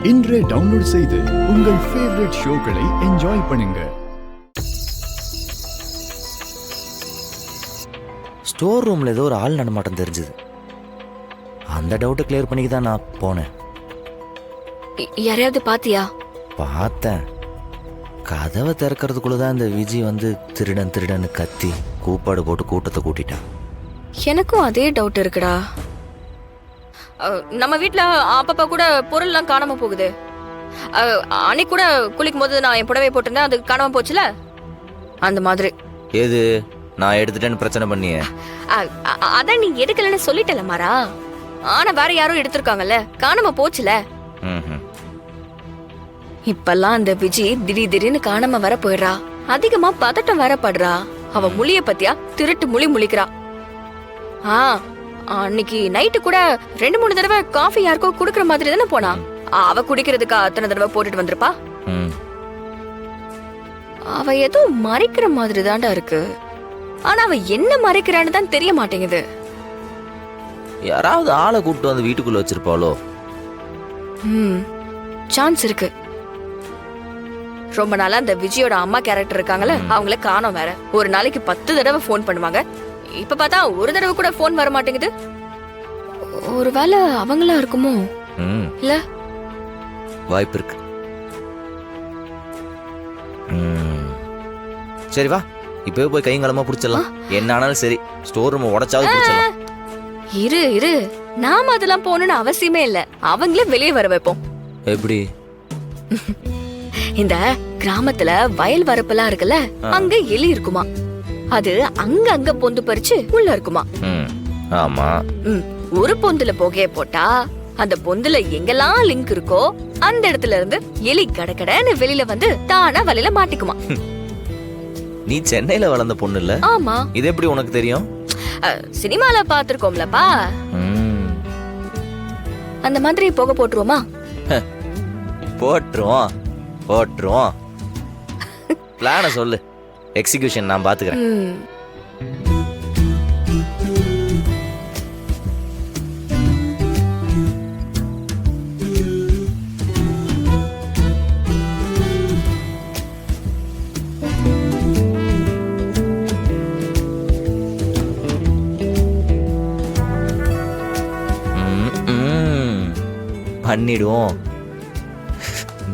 இன்றே டவுன்லோட் செய்து உங்கள் ஃபேவரட் ஷோக்களை என்ஜாய் பண்ணுங்க. ஸ்டோர் ரூம்ல ஏதோ ஒரு ஆள் நடமாட்டம் தெரிஞ்சது. அந்த டவுட்டை கிளியர் பண்ணிக்க தான் நான் போனேன். யாரையாவது பாத்தியா? பார்த்தேன். கதவை திறக்கிறதுக்குள்ளதான் இந்த விஜய் வந்து திருடன் திருடன்னு கத்தி கூப்பாடு போட்டு கூட்டத்தை கூட்டிட்டான். எனக்கும் அதே டவுட் இருக்குடா. நம்ம வீட்ல அப்பப்ப கூட பொருள்லாம் காணாம போகுது. அன்னைக்கு கூட குளிக்கும் போது நான் என் புடவை போட்டிருந்தேன், அது காணாம போச்சுல, அந்த மாதிரி. ஏது நான் எடுத்துட்டேன்னு பிரச்சனை பண்ணிய? அதான் நீ எடுக்கலன்னு சொல்லிட்டல மாறா. ஆனா வேற யாரும் எடுத்திருக்காங்கல்ல, காணாம போச்சுல. இப்பெல்லாம் அந்த விஜி திடீர்னு காணாம வர போயிடுறா. அதிகமா பதட்டம் வர படுறா. அவ முழிய பத்தியா திருட்டு முழிக்கிறா. அன்னைக்கு நைட்டு கூட 2-3 தடவை காஃபி யாருக்கோ குடுக்கற மாதிரி தானே போனா. அவ குடிக்கிறதுக்கு அத்தனை தடவை போட்டுட்டு வந்திருப்பா. அவ ஏதோ மறைக்கிற மாதிரி தான்டா இருக்கு. ஆனா அவ என்ன மறைக்கிறான்னு தான் தெரிய மாட்டேங்குது. யாராவது ஆளை கூப்பிட்டு வந்து வீட்டுக்குள்ள வச்சிருப்பாளோ? சான்ஸ் இருக்கு. ரொம்ப நாளா அந்த விஜயோட அம்மா கேரக்டர் இருக்காங்கல்ல, அவங்கள காணோம் வேற. ஒரு நாளைக்கு 10 தடவை போன் பண்ணுவாங்க. இப்ப பார்த்தா ஒரு தடவை கூட போன் வர மாட்டேங்குது. ஒருவேளை அவங்களா இருக்குமோ? இல்ல, வாய்ப்பு இருக்கு. சரி வா, இப்பவே போய் கைங்களமா புடிச்சிடலாம். என்ன ஆனாலும் சரி, ஸ்டோர் ரூம் உடைச்சாவது புடிச்சிடலாம். இரு நாம அதெல்லாம் போகணும்னு அவசியமே இல்ல. அவங்களே வெளியே வர வைப்போம். எப்படி? இந்த கிராமத்துல வயல் வரப்பெல்லாம் இருக்குல்ல, அங்க எலி இருக்குமா. அது அங்க பொந்து பறிச்சு உள்ள இருக்குமா. ஆமா. ஒரு பொந்துல புகைய போட்டா அந்த பொந்துல எங்கெல்லாம் லிங்க் இருக்கோ அந்த இடத்துல இருந்து எலி கடகடன்னு வெளியில வந்து தானா வலையில மாட்டிக்குமா. நீ சென்னையில வளர்ந்த பொண்ணு இல்ல? ஆமா. இது எப்படி உனக்கு தெரியும்? சினிமால பாத்துருக்கோம்லப்பா. அந்த மாதிரி புகை போட்டுருவோமா? போட்டுருவோம். பிளான சொல்லு, எக்ஸிகியூஷன் நான் பாத்துக்கிறேன். பண்ணிடுவோம்.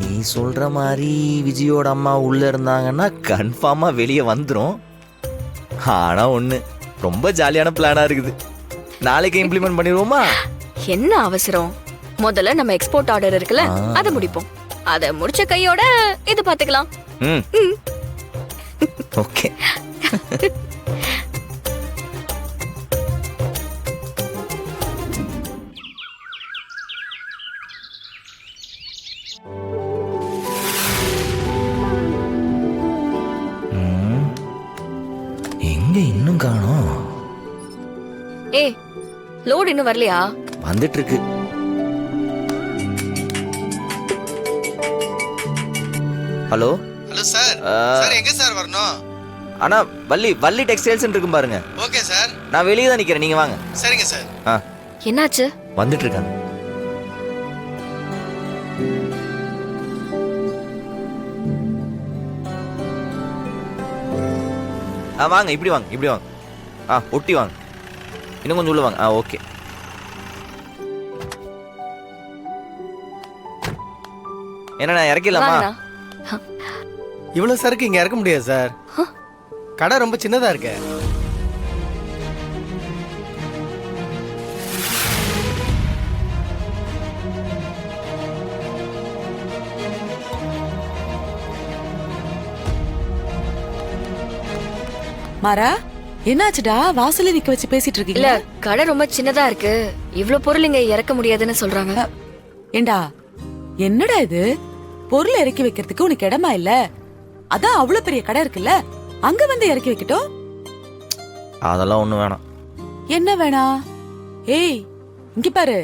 நீ சொல்ற மாதிரி விஜயோட அம்மா உள்ள இருந்தாங்கன்னா கன்ஃபார்மா வெளியே வந்துரும். ஆனா ஒண்ணு, ரொம்ப ஜாலியான பிளானா இருக்குது. நாளைக்கு இம்ப்ளிமெண்ட் பண்ணிடுவோமா? என்ன அவசரம்? முதல்ல நம்ம எக்ஸ்போர்ட் ஆர்டர் இருக்குல்ல, அதை முடிப்போம். அதை முடிச்ச கையோட இது பாத்துக்கலாம். ஓகே. இன்னும் காணோம். லோட் இன்னும் வரலையா? வந்துட்டு இருக்கு. Hello sir. சார் எங்க சார் வரணும்? அண்ணா, வள்ளி டெக்ஸ்டைல்ஸ் இருக்கும் பாருங்க. Okay sir. நான் வெளியே தான் நிக்கிறேன், நீங்க வாங்க. சரிங்க சார். என்னாச்சு? வந்துட்டு இருக்காங்க. வாங்க, இப்படி வாங்க. ஒட்டி வாங்க. இன்னும் கொஞ்சம் உள்ள வாங்க. ஓகே. என்ன இறக்கலாமா? இவ்வளவு சரக்கு இங்க இறக்க முடியாது சார். கடை ரொம்ப சின்னதா இருக்கு. மாரா, என்னாச்சுடா? வாசல்ல நிக்க வச்சு பேசிட்டு இருக்கீங்க? இல்ல, கடை ரொம்ப சின்னதா இருக்கு. இவ்ளோ பொருள் இங்க இறக்க முடியாதுன்னு சொல்றாங்க. ஏண்டா, என்னடா இது? பொருள் இறக்கி வைக்கிறதுக்கு உனக்கு இடமா இல்ல? அதான் அவ்வளவு பெரிய கடை இருக்குல்ல, அங்க வந்து இறக்கி வைக்கட்டும். அதெல்லாம் ஒண்ணு வேணாம். என்ன வேணாம்? ஏய், இங்க பாரு.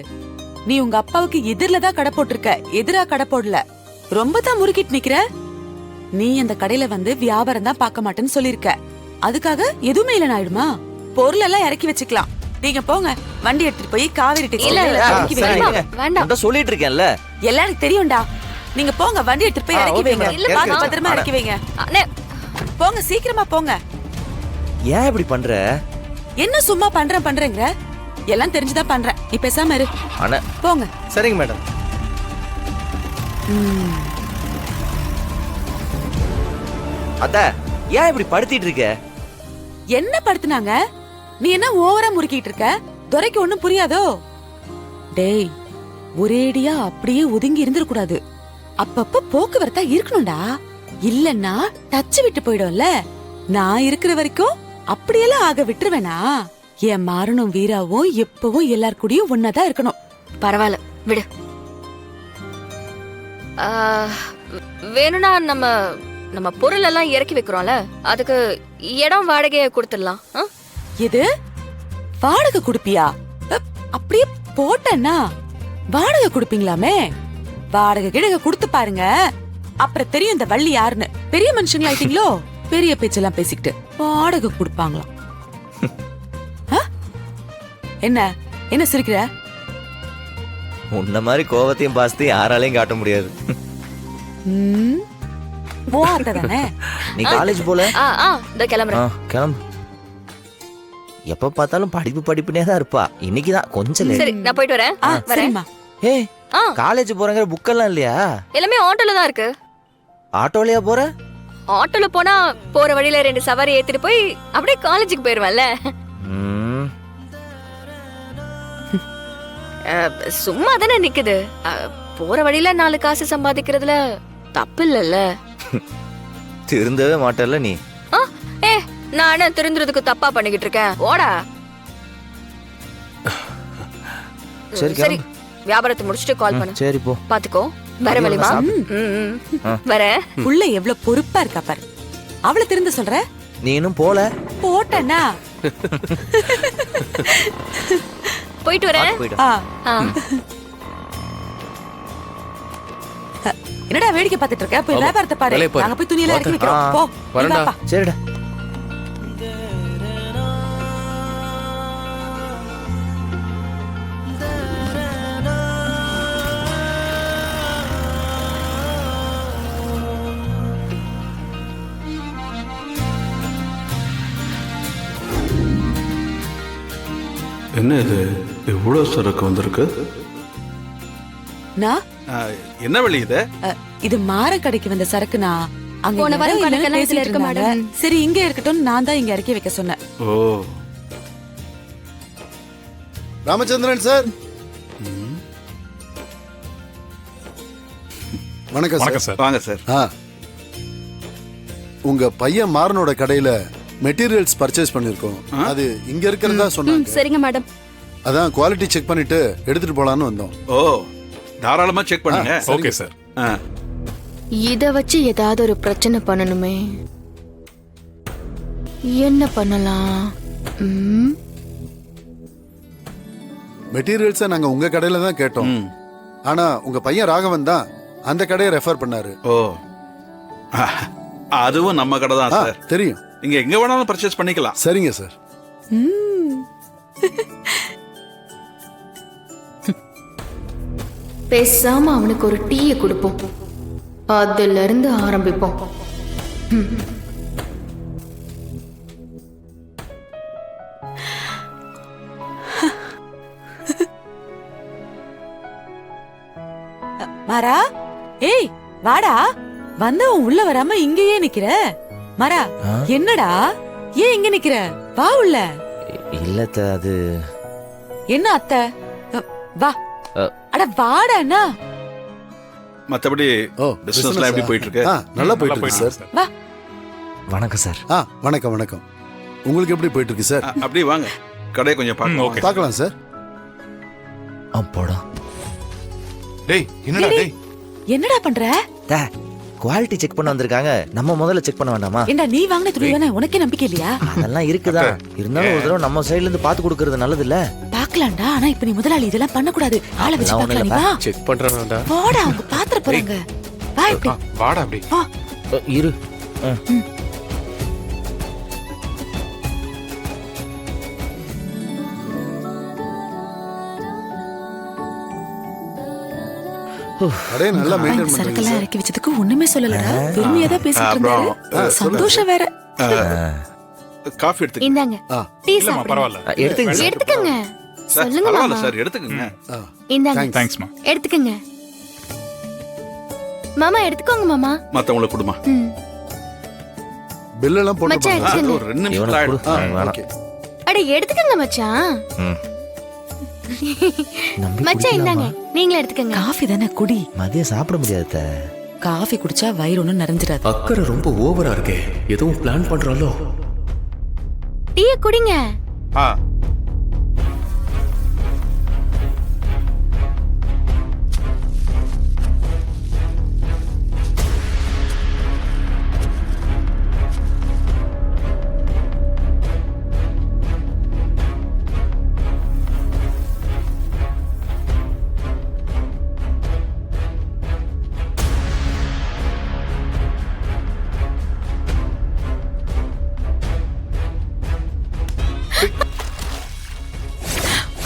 நீ உங்க அப்பாவுக்கு எதிரில தான் கடை போட்டிருக்க, எதிரா கடை போடல. ரொம்ப தான் முறுக்கிட்டு நிக்கிற. நீ அந்த கடையில வந்து வியாபாரம் தான் பார்க்க மாட்டேன்னு சொல்லிருக்க. அதுக்காக எதுவுமே இல்லைன்னு ஆயிடுமா? பொருள் எல்லாம் இறக்கி வச்சுக்கலாம். நீங்க போங்க வண்டி எடுத்துட்டு போய் காவேரி இல்ல இல்ல டெக்ஸ்டைல்ல இறக்கி வைங்க. வேண்டாம், வேண்டாம். நான் சொல்லிட்டு இருக்கேன்ல. எல்லாருக்கும் தெரியும்டா. நீங்க போங்க வண்டி எடுத்துட்டு போய் இறக்கி ஓகே, வைங்க. மேடம். இல்ல இறக்கி பாத்து வச்சு. பத்திரமா இறக்கி வைங்க. அண்ணே, போங்க சீக்கிரமா போங்க. ஏன் இப்படி பண்ற? என்ன சும்மா பண்றேங்கிற? எல்லாம் தெரிஞ்சுதான் பண்றேன். நீ பேசாம இரு. அண்ணா போங்க. சரிங்க மேடம். அத்த ஏன் இப்படி படுத்திட்டு இருக்க? என்ன படுத்துனாங்க? நீ என்ன ஓவரா முறுக்கிட்டு இருக்க? துரைக்கு ஒண்ணும் புரியாதோ? டேய், ஒரேடியா அப்படியே ஒதுங்கி இருந்திர கூடாது. அப்பப்ப போக்குவரத்தா இருக்கணும்டா. இல்லன்னா டச் விட்டு போயிடும்ல. நான் இருக்கிற வரைக்கும் அப்படியெல்லாம் ஆக விட்டுருவேனா? என் மாறனும் வீராவும் எப்பவும் எல்லார் கூடயும் ஒன்னாதான் இருக்கணும். பரவாயில்ல விடு. ஆ, வேணும்னா நம்ம நம்ம பொருள் எல்லாம் இறக்கி வைக்கிறோம்ல, அதுக்கு இடம் வாடகையை கொடுத்துடலாம். ஆ? எது வாடகை குடுப்பியா? அப்படியே போட்டேன்னா வாடகை குடுப்பீங்களாமே. வாடகை கிடகை கொடுத்து பாருங்க, அப்புறம் தெரியும் இந்த வள்ளி யாருன்னு. பெரிய மனுஷங்களா ஆயிட்டீங்களோ? பெரிய பேச்செல்லாம் பேசிக்கிட்டு வாடகை கொடுப்பாங்களாம். ஆ? என்ன என்ன சிரிக்கிற? உன்ன மாதிரி கோவத்தையும் பாசத்தையும் யாராலையும் காட்ட முடியாது. ம், ஓ அதானே. நீ காலேஜ் போல? இந்த கிளம்புறேன். கிளம்பு. எப்ப பார்த்தாலும் படிப்பு படிப்புனே தான் இருப்பா. இன்னைக்குதான் கொஞ்சம் சரி, நான் போயிட்டு வரேன். ஆ, வரேன். சரிம்மா. ஏய், ஆ, காலேஜ் போறங்கிற புக்கெல்லாம் இல்லையா? எல்லாமே ஆட்டோல தான் இருக்கு. ஆட்டோலயா போற? ஆட்டோல போனா போற வழியில 2 சவாரி ஏத்திட்டு போய் அப்படியே காலேஜுக்கு போயிருவேன்ல. ம், சும்மா தானே நிக்குது. போற வழியில 4 காசு சம்பாதிக்கிறதுல தப்பு இல்லல்ல. திருந்தவே மாட்டல்ல நீ. நான் என்ன திருந்துறதுக்கு தப்பா பண்ணிக்கிட்டு இருக்கேன்? ஓடா. சரி, சரி, வியாபாரத்தை முடிச்சுட்டு கால் பண்ணு. சரி போ. பாத்துக்கோ. வர வழிமா. வர. புள்ள எவ்வளவு பொறுப்பா இருக்கா பாரு. அவளை திருந்த சொல்ற? நீ இன்னும் போல? போட்டேன்னா போயிட்டு வரேன். போயிடு. ஆ. ஆ. என்னடா வேடிக்கை பார்த்துட்டு இருக்க? போய் வியாபாரத்தை பாரு. வேலையை பாரு. நாங்க போய் துணியெல்லாம் இறக்கி வைக்கிறோம். ஆ. போ. வரேன்டா. இந்தாப்பா. சரிடா. என்ன இது இவ்வளோ சரக்கு வந்திருக்கு? நான் என்ன வழி இது? இது மாற கடைக்கு வந்த சரக்குனா அங்க போன வாரம் இடம் இல்லைன்னு கணக்கெல்லாம் இதுல பேசிட்டு இருக்க இருந்தாங்க. மாட்டேன். சரி இங்க இருக்கட்டும், நான் தான் இங்க இறக்கி வைக்க சொன்னேன். ஓ, ராமச்சந்திரன் சார், வணக்கம் சார். வாங்க சார். ஆ, உங்க பையன் மாறனோட கடையில மெட்டீரியல்ஸ் பர்ச்சேஸ் பண்ணிருக்கோம். அது இங்க இருக்கிறதா சொன்னாங்க. சரிங்க மேடம். அதான் குவாலிட்டி செக் பண்ணிட்டு எடுத்துட்டு போலான்னு வந்தோம். ஓ, தாராளமா செக் பண்ணுங்க. Okay sir. ஆ, இத வச்சு ஏதாவது ஒரு பிரச்சனை பண்ணணுமே. என்ன பண்ணலாம்? மெட்டீரியல்ஸை நாங்க உங்க கடையில தான் கேட்டோம். ம். ஆனா உங்க பையன் ராகவன் தான் அந்த கடையை ரெஃபர் பண்ணாரு. ஓ, அதுவும் நம்ம கடை தான் ஆ, சார். தெரியும். நீங்க எங்க வேணாலும் பர்ச்சேஸ் பண்ணிக்கலாம். சரிங்க சார். பேசாம அவனுக்கு ஒரு டீயை கொடுப்போம். அதுல இருந்து ஆரம்பிப்போம். மாறா, ஏய் வாடா. வந்தவன் உள்ள வராம இங்கேயே நிக்கிற. மாறா, ஆ? என்னடா ஏன் இங்க நிக்கிற? வா உள்ள. இல்ல அத்தை, அது என்ன அத்தை? வா. அ. அட வாடா அண்ணா. மத்தபடி ஓ, பிசினஸ்லாம் எப்படி போயிட்டு இருக்கு? ஆ, நல்லா போயிட்டு இருக்கு சார். வா. வணக்கம் சார். ஆ, வணக்கம் வணக்கம். உங்களுக்கு எப்படி போயிட்டு இருக்கு சார்? அப்படியே வாங்க, கடையை கொஞ்சம் பார்க்கலாம். பார்க்கலாம் சார். அப்போடா. டேய் என்னடா டேய் என்னடா பண்ற? குவாலிட்டி செக் பண்ண வந்திருக்காங்க. நம்ம முதல்ல செக் பண்ண வேண்டாமா? ஏண்டா நீ வாங்கின துணி தானே, உனக்கே நம்பிக்கை இல்லையா? அதெல்லாம் இருக்குதா. இருந்தாலும் ஒரு தடவை நம்ம சைடுல இருந்து பாத்து கொடுக்கறது நல்லது இல்ல? பாக்கலாம்டா, ஆனா இப்ப நீ முதலாளி இதெல்லாம் பண்ண கூடாது. ஆளை வச்சு அதெல்லாம் ஒண்ணும் பாக்கலாம். நீ வா. செக் பண்றானடா. போடா, அவங்க பாத்திர போறாங்க. வா இப்படி. வாடா அப்படி. வா. இரு. கடையை நல்லா மெயின்டைன் இந்த பண்றீங்க சரக்கெல்லாம் சார். இறக்கி வச்சதுக்கு ஒண்ணுமே சொல்லலடா. பெருமையா தான் பேசிட்டு இருந்தாரு. சந்தோஷம் வேற. காஃபி எடுத்துக்க இந்தாங்க ஆ, டீ இல்லம்மா சாப்பிடுங்க. பரவாயில்ல எடுத்துங்க சார். எடுத்துக்கங்க சார் சொல்லுங்க பரவாயில்ல மாமா சார் எடுத்துக்கங்க ஆ, இந்தாங்க thanks. தேங்க்ஸ்மா எடுத்துக்கங்க மாமா எடுத்துக்கோங்க மாமா மத்தவங்களை கொடுமா ம். bill எல்லாம் போட்டு மச்சான், போங்க. அது ஒரு 2 நிமிஷம் இவனுக்கு ஆயிடும் கொடு. எனக்கு வேணாம். ஓகே. அட எடுத்துக்கங்க மச்சான் ம். நம்பி மச்சான் இந்தாங்க குடிக்கலாமா? நீங்களே எடுத்துக்கங்க காஃபி தானே குடி. மதியம் சாப்பிட முடியாது அத்தை. காஃபி குடிச்சா வயிறு ஒண்ணும் நிறைஞ்சிடாது. அக்கறை ரொம்ப ஓவரா இருக்கே எதுவும் பிளான் பண்றாலோ டீய குடிங்க ஆ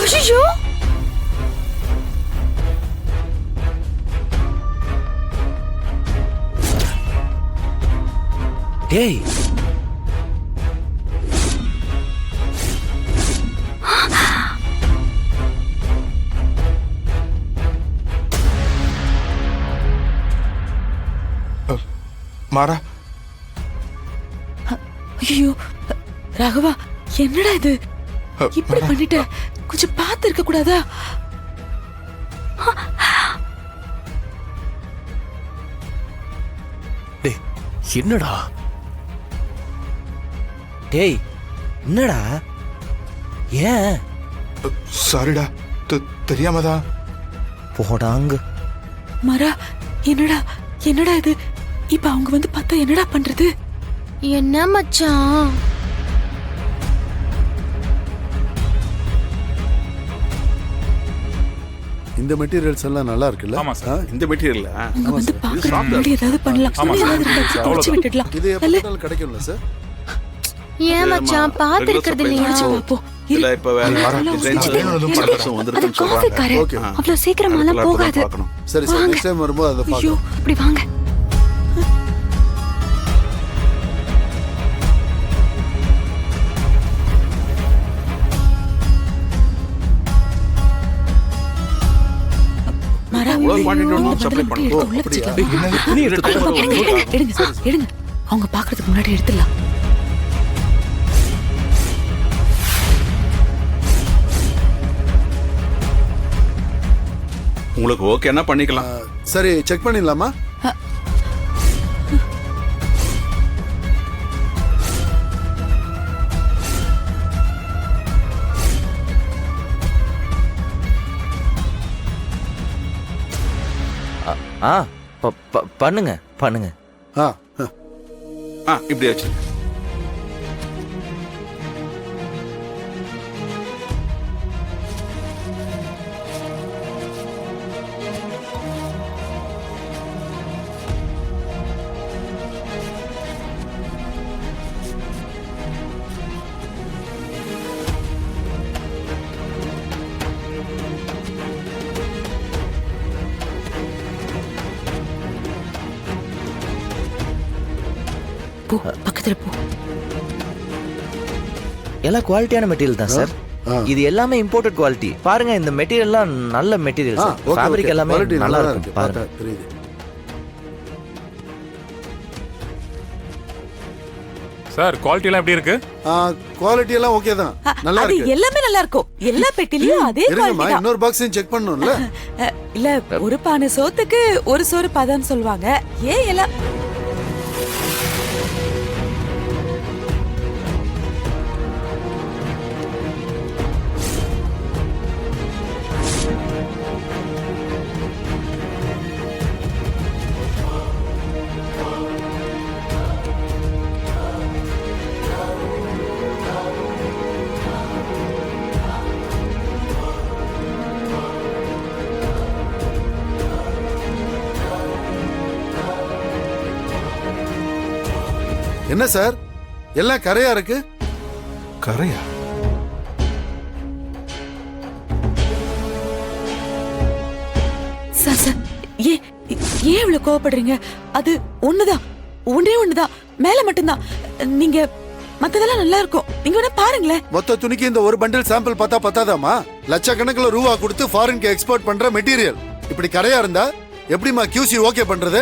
ஐயோ டேய் மாறா ஐயோ ராகவா, என்னடா இது இப்படி பண்ணிட்ட? கொஞ்சம் பார்த்து இருக்க கூடாதா? டேய் என்னடா டேய் என்னடா ஏன் சாரிடா தெரியாமதான் போடாங்க மரா, என்னடா என்னடா இது? இப்ப அவங்க வந்து பார்த்தா என்னடா பண்றது? என்ன மச்சான் இந்த மெட்டீரியல்ஸ் எல்லாம் நல்லா இருக்குல்ல? ஆமா சார். ஆ, இந்த மெட்டீரியல் அவங்க வந்து பாக்குற முன்னாடி ஏதாவது பண்ணலாம். ஆமா, ஏதாவது இருந்தா சார். தொடச்சு விட்டுடலாம். இது எப்ப பார்த்தாலும் கிடைக்கும்ல சார்? ஏன் மச்சான் பாத்து இருக்கிறது இல்லையா தொடச்சு பாப்போ. இல்ல இப்ப வேற நல்லா டிசைன்ஸ் வேணும்னு மாடல்ஸ் வந்திருக்குன்னு சொல்றாங்க காஃபிக்காரே ஓகே. அவ்வளவு சீக்கிரமாலாம் போகாது பார்க்கணும் சரி சார், நெக்ஸ்ட் டைம் வரும்போது அதை ஐயோ, பார்க்கலாம். இப்படி வாங்க மரா, இவ்வளவு quantity ஒண்ணும் இந்த supply பதில பண்ண- மட்டும் உள்ள அப்படியா? வச்சுக்கலாம். துணி எடுத்து எடுங்க. அவங்க பாக்குறதுக்கு முன்னாடி எடுத்துடலாம். உங்களுக்கு ஓகேன்னா பண்ணிக்கலாம் சரி, செக் பண்ணிடலாமா? ஆ பண்ணுங்க பண்ணுங்க ஆ, இப்படி வச்சு போ, பக்கத்துல போ. எல்லாம் குவாலிட்டியான மெட்டீரியல் தான் சார். ஆ. இது எல்லாமே இம்போர்ட்டட் குவாலிட்டி. பாருங்க இந்த மெட்டீரியல்லாம் நல்ல மெட்டீரியல் ஆ, சார். Okay, fabric okay. எல்லாமே Quality நல்லா நல்லா இருக்கும் இருக்கு. பாருங்க. பார்த்தா தெரியுது. சார் குவாலிட்டி எல்லாம் எப்படி இருக்கு? குவாலிட்டி எல்லாம் ஓகே தான், நல்லா அது இருக்கு. எல்லாமே நல்லா இருக்கும். எல்லா பெட்டிலயும் அதே இருங்கம்மா, குவாலிட்டி தான். இன்னொரு பாக்ஸையும் செக் பண்ணணும்ல? இல்ல, ஒரு பானை சோத்துக்கு ஒரு சோறு பதம்னு சொல்லுவாங்க. ஏன் எல்லாம் என்ன சார், எல்லாம் கரையா இருக்கு? கரையா சார், சார், ஏன் ஏன் இவ்வளவு கோவப்படுறீங்க? அது ஒண்ணுதான், ஒண்ணே ஒண்ணுதான், மேல மட்டும்தான். நீங்க மத்ததெல்லாம் நல்லா இருக்கும், நீங்க வேணா பாருங்களேன். மொத்த துணிக்கு இந்த ஒரு பண்டில் சாம்பிள் பார்த்தா பத்தாதாமா? லட்சக்கணக்கில் ரூபா கொடுத்து ஃபாரின்க்கு எக்ஸ்போர்ட் பண்ற மெட்டீரியல் இப்படி கரையா இருந்தா எப்படிமா QC ஓகே பண்றது?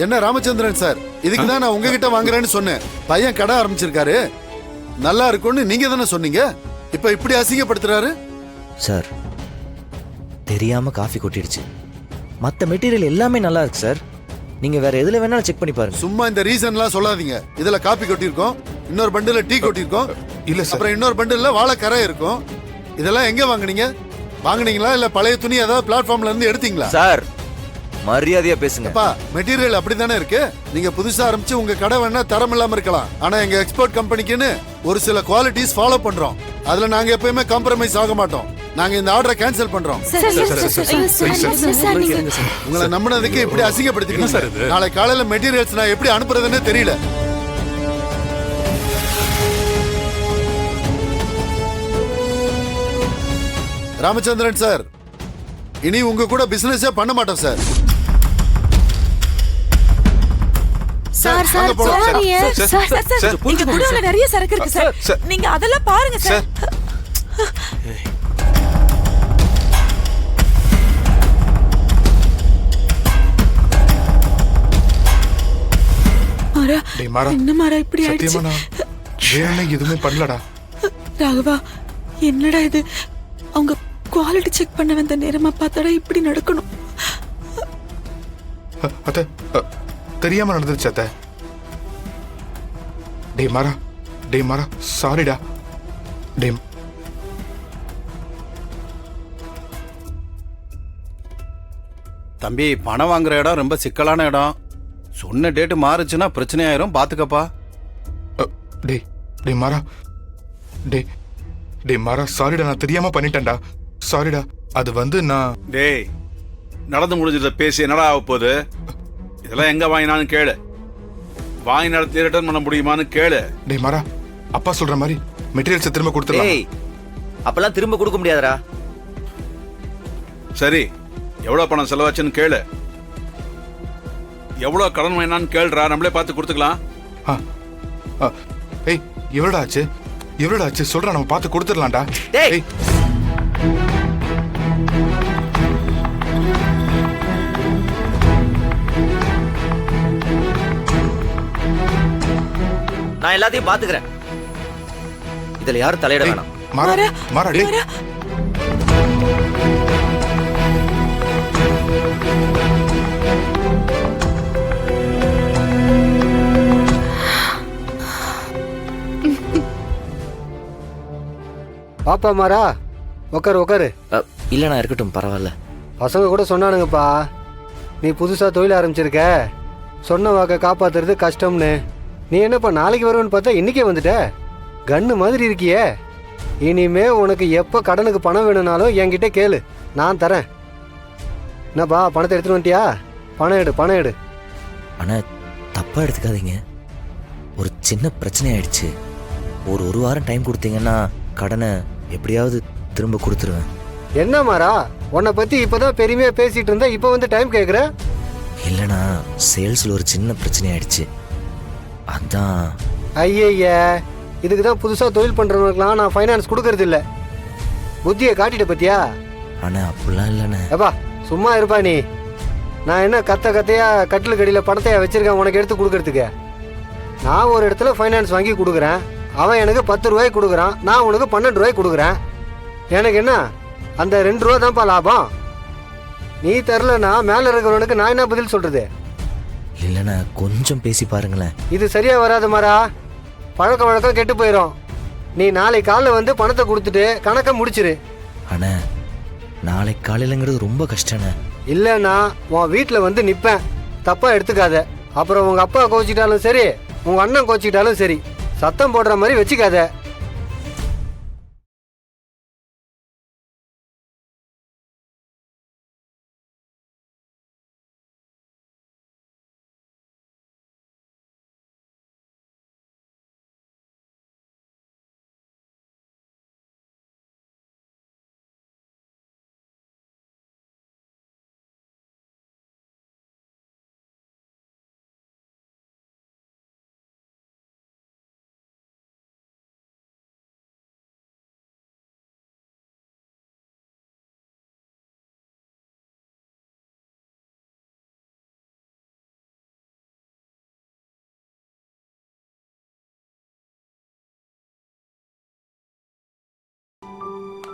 என்ன ராமச்சந்திரன் சார், இதுக்கு தான் நான் உங்ககிட்ட வாங்குறேன்னு சொன்னேன். பையன் கடை ஆரம்பிச்சிருக்காரு, நல்லா இருக்கும்னு நீங்க தானே சொன்னீங்க. இப்ப இப்படி அசிங்கப்படுத்துறாரு. சார் தெரியாம காஃபி கொட்டிடுச்சு. மற்ற மெட்டீரியல் எல்லாமே நல்லா இருக்கு சார். நீங்க வேற எதுல வேணாலும் செக் பண்ணி பாருங்க. சும்மா இந்த ரீசன்லாம் சொல்லாதீங்க. இதுல காப்பி கொட்டியிருக்கோம், இன்னொரு பண்டில் டீ கொட்டியிருக்கோம், இல்ல சார். அப்புறம் இன்னொரு பண்டில்ல வாழைக்கரை இருக்கும். இதெல்லாம் எங்க வாங்குனீங்க? வாங்குனீங்களா இல்ல பழைய துணி ஏதாவது பிளாட்ஃபார்ம்ல இருந்து எடுத்தீங்களா? சார் மரியாதையா பேசுங்க. அப்பா மெட்டீரியல் அப்படிதானே இருக்கு. நீங்க புதுசா ஆரம்பிச்சு உங்க கடை வேணா தரம் இல்லாம இருக்கலாம், ஆனா எங்க எக்ஸ்போர்ட் கம்பெனிக்குன்னு ஒரு சில குவாலிட்டிஸ் ஃபாலோ பண்றோம். அதுல நாங்க எப்பயுமே காம்ப்ரமைஸ் ஆக மாட்டோம். நாங்க இந்த ஆர்டரை கேன்சல் பண்றோம். உங்களை நம்பினதுக்கு இப்படி அசிங்கப்படுத்திட்டீங்க. நாளை காலையில மெட்டீரியல்ஸ் நான் எப்படி அனுப்புறதுன்னு தெரியல. ராமச்சந்திரன் சார், இனி உங்க கூட பிசினஸே பண்ண மாட்டோம் சார். சார் சார் சார், இங்க குடோன்ல நிறைய சரக்கு இருக்கு சார், நீங்க அதெல்லாம் பாருங்க சார். டேய் மாறா, என்ன மாறா இப்படி ஆயிடுச்சு? சத்தியமா நான் வேணும்னே எதுவுமே பண்ணலடா. ராகவா, என்னடா இது? அவங்க குவாலிட்டி செக் பண்ண வந்த நேரமா பார்த்தாடா இப்படி நடக்கணும். அத்த தெரியாம நடந்துருச்சு அத்த. டேய் மாறா சாரிடா. டேய் தம்பி, பணம் வாங்குற இடம் ரொம்ப சிக்கலான இடம். சொன்ன டேட்டு மாறுச்சுன்னா பிரச்சனை ஆயிரும், பாத்துக்கப்பா. டேய் டேய் மாறா, டேய் மாறா சாரிடா, நான் தெரியாம பண்ணிட்டேன்டா. சாரிடா. அது வந்து நான் டேய் நடந்து முடிஞ்சத பேசி என்னடா ஆக போகுது? இதெல்லாம் எங்க வாங்கினான்னு கேளு. வாங்கி நடத்தி ரிட்டர்ன் பண்ண முடியுமான்னு கேளு. டேய் மாறா, அப்பா சொல்ற மாதிரி மெட்டீரியல்ஸ் திரும்ப கொடுத்துடலாம். ஏய் அப்பெல்லாம் திரும்ப கொடுக்க முடியாதுடா. சரி, எவ்வளவு பணம் செலவாச்சுன்னு கேளு. எவ்வளவு கடன் வாங்கினான்னு கேளுடா, நம்மளே பார்த்து கொடுத்துக்கலாம். ஏய் எவ்வளோடா ஆச்சு சொல்றா, நம்ம பார்த்து கொடுத்துடலாம்டா. டேய் நான் எல்லாத்தையும் பாத்துக்கிறேன். இதுல யாரும் தலையிட வேணாம். மாறா டேய். பாப்பா மாறா, உக்காரு. இல்லண்ணா இருக்கட்டும், பரவாயில்ல. பசங்க கூட சொன்னானுங்கப்பா, நீ புதுசா தொழில் ஆரம்பிச்சிருக்க, சொன்ன வாக்க காப்பாத்துறது கஷ்டம்னு. நீ என்னப்பா நாளைக்கு வருவேன்னு பார்த்தா இன்னைக்கே வந்துட்ட. கன்னு மாதிரி இருக்கியே. இனிமே உனக்கு எப்போ கடனுக்கு பணம் வேணும்னாலும் என்கிட்ட கேளு, நான் தரேன். என்னப்பா பணத்தை எடுத்துட்டு வந்துட்டியா? பணம் எடு. ஆனா தப்பா எடுத்துக்காதீங்க, ஒரு சின்ன பிரச்சனை ஆயிடுச்சு. ஒரு வாரம் டைம் கொடுத்தீங்கன்னா கடனை எப்படியாவது திரும்ப கொடுத்துருவேன். என்ன மாறா, உன்னை பத்தி இப்பதான் பெருமையா பேசிட்டு இருந்தா இப்ப வந்து டைம் கேக்குற? இல்லைண்ணா, சேல்ஸ்ல ஒரு சின்ன பிரச்சனை ஆயிடுச்சு, அதான். ஐய, இதுக்கு தான் புதுசா தொழில் பண்றவங்களுக்குலாம் நான் ஃபைனான்ஸ் கொடுக்கறது இல்ல. புத்தியை காட்டிட்ட பத்தியா? ஆனா அப்படிலாம் இல்லைண்ணே. ஏப்பா சும்மா இருப்பா நீ. நான் என்ன கத்தையா கட்டில் கடியில பணத்தையா வச்சிருக்கேன் உனக்கு எடுத்து கொடுக்கறதுக்கு? நான் ஒரு இடத்துல ஃபைனான்ஸ் வாங்கி கொடுக்குறேன், அவன் எனக்கு 10 ரூபாய்க்கு கொடுக்குறான், நான் உனக்கு 12 ரூபாய்க்கு கொடுக்குறேன். எனக்கு என்ன அந்த 2 ரூபா தான்ப்பா லாபம். நீ தரலன்னா மேல இருக்கிறவனுக்கு நான் என்ன பதில் சொல்றது? இல்லைண்ணா, கொஞ்சம் பேசி பாருங்களேன். இது சரியா வராது மாறா, பழக்க வழக்கம் கெட்டு போயிடும். நீ நாளை காலைல வந்து பணத்தை கொடுத்துட்டு கணக்கை முடிச்சிரு. அண்ணா நாளைக்கு காலையிலங்கிறது ரொம்ப கஷ்டண்ணே. இல்லைன்னா உன் வீட்டில் வந்து நிற்பேன், தப்பா எடுத்துக்காத. அப்புறம் உங்க அப்பா கோச்சிக்கிட்டாலும் சரி, உங்க அண்ணன் கோச்சிக்கிட்டாலும் சரி, சத்தம் போடுற மாதிரி வச்சுக்காத.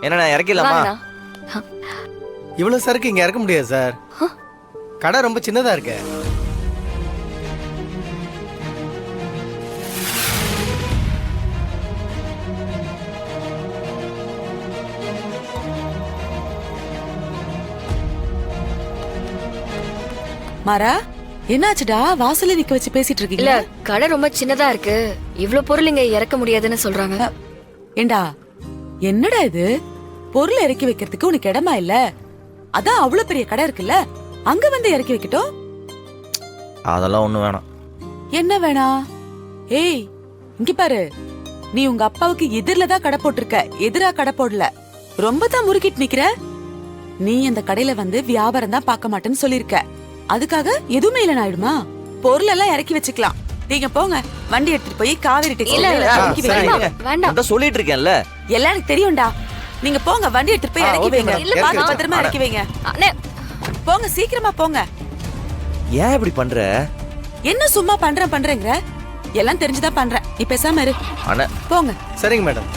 என்னண்ணா இறக்கிடலாமா? வாங்கண்ணா. இவ்வளவு சரக்கு இங்க இறக்க முடியாது சார். கடை ரொம்ப சின்னதா இருக்கு. மாறா என்னாச்சுடா வாசல்ல நிக்க வச்சு பேசிட்டு இல்ல இருக்கீங்க? கடை ரொம்ப சின்னதா இருக்கு, இவ்ளோ பொருள் இங்க இறக்க முடியாதுன்னு சொல்றாங்க. ஏண்டா என்னடா இது, பொருள் இறக்கி வைக்கிறதுக்கு உனக்கு இடமா இல்ல? அதான் அவ்வளவு பெரிய கடை இருக்குல்ல, அங்க வந்து இறக்கி வைக்கட்டும். அதெல்லாம் ஒண்ணு வேணாம். என்ன வேணா? ஏய் இங்க பாரு, நீ உங்க அப்பாவுக்கு எதிரில தான் கடை போட்டிருக்க, எதிரா கடை போடல. ரொம்ப தான் முறுக்கிட்டு நிக்கிற. நீ அந்த கடையில வந்து வியாபாரம் தான் பார்க்க மாட்டேன்னு சொல்லிருக்க, அதுக்காக எதுவுமே இல்ல ஆயிடுமா? பொருள் எல்லாம் இறக்கி வச்சுக்கலாம். நீங்க போங்க, வண்டி எடுத்துட்டு போய் காவேரி இல்ல, டெக்ஸ்டைல்ல இல்ல, இறக்கி வைங்க. சரிங்க. வேண்டாம். உன்கிட்ட சொல்லிட்டு இருக்கேன்ல. எல்லாம் எனக்கு தெரியும்டா. நீங்க போங்க, வண்டி எடுத்துட்டு போய் இறக்கி வைங்க. இல்ல, பார்த்து பாத்து. பத்திரமா இறக்கி வைங்க. அண்ணே, போங்க, சீக்கிரமா போங்க. ஏன் இப்படி பண்ற? என்ன சும்மா பண்றேங்கிற? எல்லாம் தெரிஞ்சுதான் பண்றேன். நீ பேசாம இரு. அண்ணா போங்க. சரிங்க மேடம்.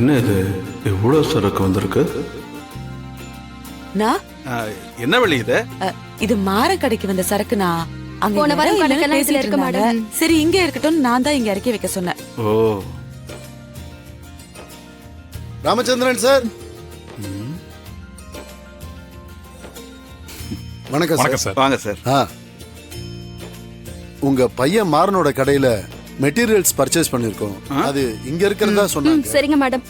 என்ன இது இவ்வளவு சரக்கு வந்திருக்கு? நான் என்ன வழி இது? இது மாற கடைக்கு வந்த சரக்குனா அங்க போன வாரம் இடம் இல்லைன்னு கடைக்கெல்லாம் பேசிட்டு இதுல இருக்க இருந்தாங்க. மாட்டேன். சரி இங்க இருக்கட்டும், நான் தான் இங்க இறக்கி வைக்க சொன்னேன். ஓ, ராமச்சந்திரன் சார். வணக்கம் சார். வாங்க சார். உங்க பையன் மாறனோட கடையில மெட்டீரியல்ஸ் பர்ச்சேஸ் பண்ணிருக்கோம். அது இங்க இருக்கிறதா சொன்னாங்க. சரிங்க மேடம்.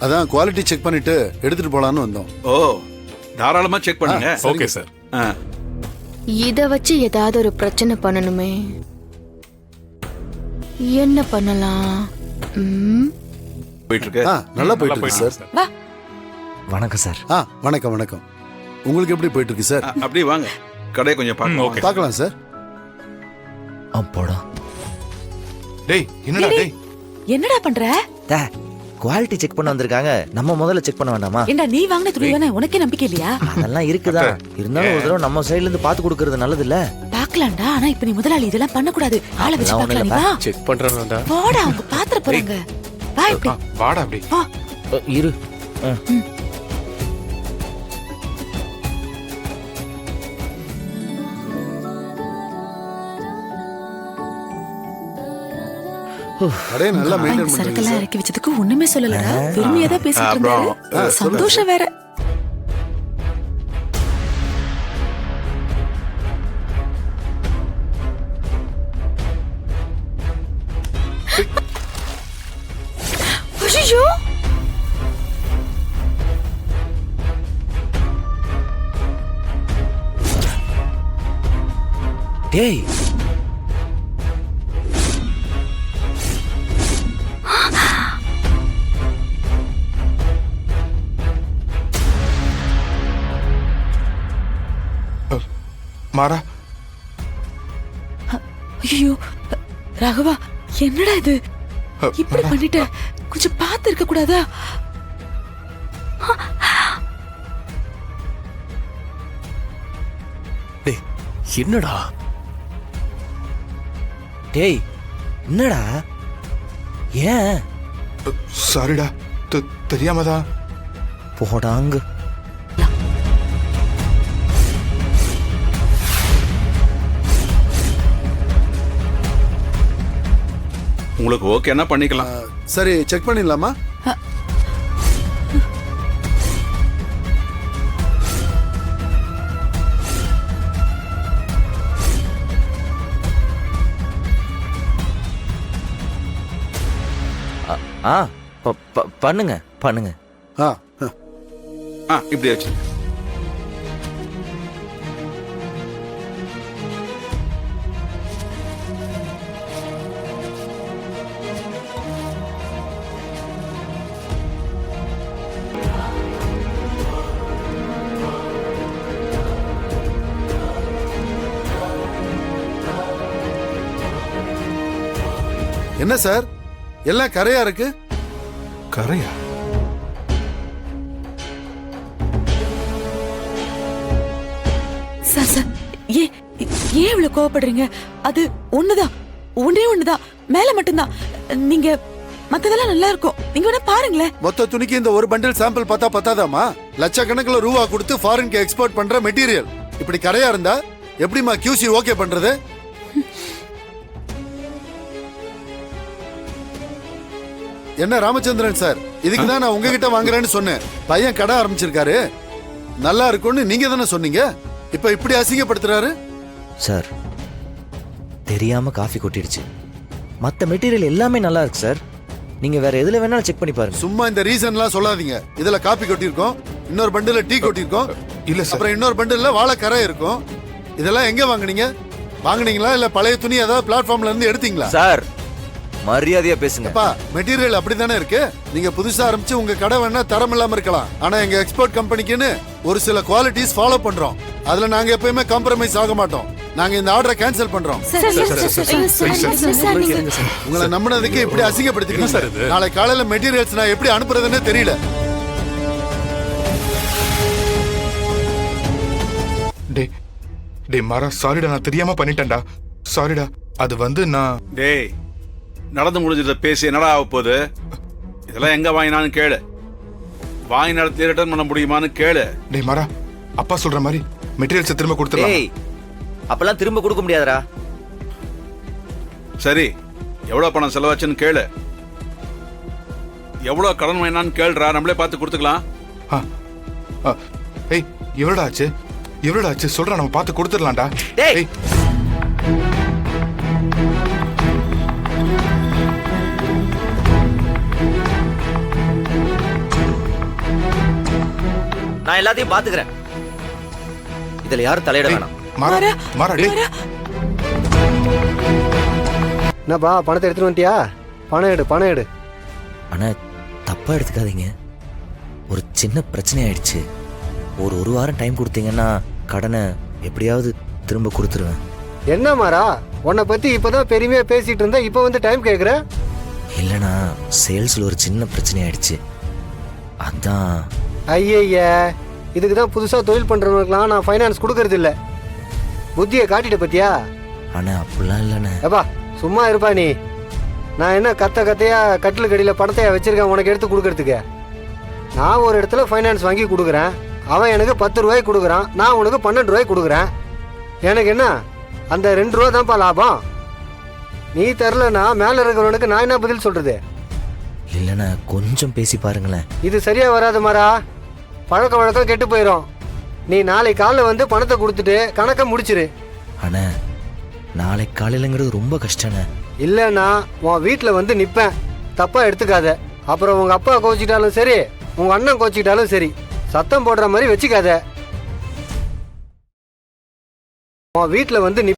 அதான் குவாலிட்டி செக் பண்ணிட்டு எடுத்துட்டு போலான்னு வந்தோம். ஓ, தாராளமா செக் பண்ணுங்க. Okay sir. இத வச்சு ஏதாவது ஒரு பிரச்சனை பண்ணணுமே, என்ன பண்ணலாம்? போயிட்டு இருக்கு. நல்லா போயிட்டு இருக்கு சார். வா. வணக்கம் சார். வணக்கம் வணக்கம். உங்களுக்கு எப்படி போயிட்டு இருக்கு சார்? அப்படியே வாங்க, கடையை கொஞ்சம் பார்க்கலாம். பார்க்கலாம் சார். அப்போடா. டேய் என்னடா டேய்? என்னடா பண்ற? குவாலிட்டி செக் பண்ண வந்திருக்காங்க, நம்ம முதல்ல செக் பண்ண வேண்டாமா? ஏண்டா நீ வாங்கின துணி தானே, உனக்கே நம்பிக்கை இல்லையா? அதெல்லாம் இருக்குதா, இருந்தாலும் ஒரு தடவை நம்ம சைடுல இருந்து பாத்து கொடுக்கறது நல்லது இல்ல? பாக்கலாம்டா, ஆனா இப்ப நீ முதலாளி இதெல்லாம் பண்ண கூடாது. ஆளை வச்சு அதெல்லாம் ஒண்ணும் பாக்கலாம். நீ வா. செக் பண்றேன்டா. போடா, அவங்க பாத்திர போறாங்க. வா இப்படி. வாடா அப்படி. வா. இரு. கடையை நல்லா மெயின்டைன் இந்த பண்றீங்க சரக்கெல்லாம் சார். இறக்கி வச்சதுக்கு ஒண்ணுமே சொல்லலடா. பெருமையா தான் பேசிட்டு இருந்தாரு. சந்தோஷம் வேற. ஐயோ, டேய் மாறா ஐயோ ராகவா, என்னடா இது இப்படி பண்ணிட்ட? கொஞ்சம் பார்த்து இருக்க கூடாதா? என்னடா? டேய் என்னடா? ஏன்? சாரிடா, தெரியாமதான். போடாங்க. உங்களுக்கு ஓகேன்னா பண்ணிக்கலாம். சரி செக் பண்ணிடலாமா? பண்ணுங்க பண்ணுங்க. இப்படி வச்சு என்ன சார் எல்லாம் கரையா இருக்கு? கரையா? சார் சார், ஏன் இவ்வளவு கோவப்படுறீங்க? அது ஒண்ணுதான், ஒன்னே ஒண்ணுதான், மேல மட்டும்தான். நீங்க மத்ததெல்லாம் நல்லா இருக்கும். நீங்க வேணா பாருங்களேன். மொத்த துணிக்கு இந்த ஒரு பண்டில் சாம்பிள் பார்த்தா பத்தாதாமா? லட்சக்கணக்கில் ரூபா கொடுத்து ஃபாரின்க்கு எக்ஸ்போர்ட் பண்ற மெட்டீரியல் இப்படி கரையா இருந்தா எப்படிமா QC ஓகே பண்றது? என்ன ராமச்சந்திரன் சார், இதுக்கு தான் நான் உங்ககிட்ட வாங்குறேன்னு சொன்னேன். பையன் கடை ஆரம்பிச்சிருக்காரு, நல்லா இருக்கும்னு நீங்க தானே சொன்னீங்க. இப்ப இப்படி அசிங்கப்படுத்துறாரு. சார் தெரியாம காஃபி கொட்டிடுச்சு. மற்ற மெட்டீரியல் எல்லாமே நல்லா இருக்கு சார். நீங்க வேற எதுல வேணாலும் செக் பண்ணி பாருங்க. சும்மா இந்த ரீசன்லாம் சொல்லாதீங்க. இதுல காபி கொட்டிருக்கோம், இன்னொரு பண்டில்ல டீ கொட்டிருக்கோம், இல்ல சார். அப்புறம் இன்னொரு பண்டில்ல வாழைக்கரை இருக்கும். இதெல்லாம் எங்க வாங்குனீங்க? வாங்குனீங்களா இல்ல பழைய துணி ஏதாவது பிளாட்ஃபார்ம்ல இருந்து எடுத்தீங்களா? சார் மரியாதையா பேசுங்க. அப்பா மெட்டீரியல் அப்படிதானே இருக்கு. நீங்க புதுசா ஆரம்பிச்சு உங்க கடை வேணா தரம் இல்லாம இருக்கலாம், ஆனா எங்க எக்ஸ்போர்ட் கம்பெனிக்குன்னு ஒரு சில குவாலிட்டிஸ் ஃபாலோ பண்றோம். அதுல நாங்க எப்பயுமே காம்ப்ரமைஸ் ஆக மாட்டோம். நாங்க இந்த ஆர்டரை கேன்சல் பண்றோம். உங்களை நம்பினதுக்கு இப்படி அசிங்கப்படுத்திட்டீங்க. நாளை காலையில மெட்டீரியல்ஸ் நான் எப்படி அனுப்புறதுன்னு தெரியல. டே மாறா, சாரிடா, நான் தெரியாம பண்ணிட்டேன்டா. சாரிடா. அது வந்து நான் டேய், நடந்து முடிஞ்சத பேசி என்னடா ஆக போகுது? இதெல்லாம் எங்க வாங்கினான்னு கேளு. வாங்கி நடத்தி ரிட்டர்ன் பண்ண முடியுமான்னு கேளு. டே மாறா, அப்பா சொல்ற மாதிரி மெட்டீரியல்ஸை திரும்ப கொடுத்துடலாம். டேய் அப்பெல்லாம் திரும்ப கொடுக்க முடியாதுடா. சரி, எவ்வளவு பணம் செலவாச்சுன்னு கேளு. எவ்வளவு கடன் வாங்கினான்னு கேளுடா, நம்மளே பார்த்து கொடுத்துக்கலாம். ஏய், எவ்வளோடா ஆச்சு? எவ்வளோடா ஆச்சு சொல்றா, நம்ம பார்த்து கொடுத்துடலாம்டா. டேய் நான் எல்லாத்தையும் பாத்துக்கிறேன். இதுல யாரும் தலையிட வேணாம். மாறா, மாறா, டேய். என்னப்பா பணத்தை எடுத்துட்டு வந்துட்டியா? பணம் எடு, பணம் எடு. ஆனா தப்பா எடுத்துக்காதீங்க, ஒரு சின்ன பிரச்சனை ஆயிடுச்சு. ஒரு வாரம் டைம் கொடுத்தீங்கன்னா கடனை எப்படியாவது திரும்ப கொடுத்துருவேன். என்ன மாறா, உன்னை பத்தி இப்பதான் பெருமையா பேசிட்டு இருந்தா இப்ப வந்து டைம் கேக்குற? இல்லைண்ணா, சேல்ஸ்ல ஒரு சின்ன பிரச்சனை ஆயிடுச்சு, அதான். ஐய, இதுக்கு தான் புதுசா தொழில் பண்றவங்களுக்குலாம் நான் ஃபைனான்ஸ் கொடுக்கறது இல்ல. புத்தியை காட்டிட்ட பத்தியா? ஆனா அப்படிலாம் இல்லைண்ணே. ஏப்பா சும்மா இருப்பா நீ. நான் என்ன கத்தையா கட்டில் கடியில பணத்தையா வச்சிருக்கேன் உனக்கு எடுத்து கொடுக்கறதுக்கு? நான் ஒரு இடத்துல ஃபைனான்ஸ் வாங்கி கொடுக்குறேன், அவன் எனக்கு 10 ரூபாய்க்கு கொடுக்குறான், நான் உனக்கு 12 ரூபாய்க்கு கொடுக்குறேன். எனக்கு என்ன அந்த 2 ரூபா தான்ப்பா லாபம். நீ தரலன்னா மேல இருக்கிறவனுக்கு நான் என்ன பதில் சொல்றது? இல்லைண்ணா, கொஞ்சம் பேசி பாருங்களேன். இது சரியா வராது மாறா, பழக்க வழக்கம் கெட்டு போயிடும். நீ நாளை காலைல வந்து பணத்தை கொடுத்துட்டு கணக்கை முடிச்சிரு. ஆனா நாளைக்கு காலையிலங்கிறது ரொம்ப கஷ்டண்ணே. இல்லைன்னா உன் வீட்டில் வந்து நிற்பேன், தப்பா எடுத்துக்காத. அப்புறம் உங்க அப்பா கோச்சிக்கிட்டாலும் சரி, உங்க அண்ணன் கோச்சிக்கிட்டாலும் சரி, சத்தம் போடுற மாதிரி வச்சுக்காத. உன் வீட்டில் வந்து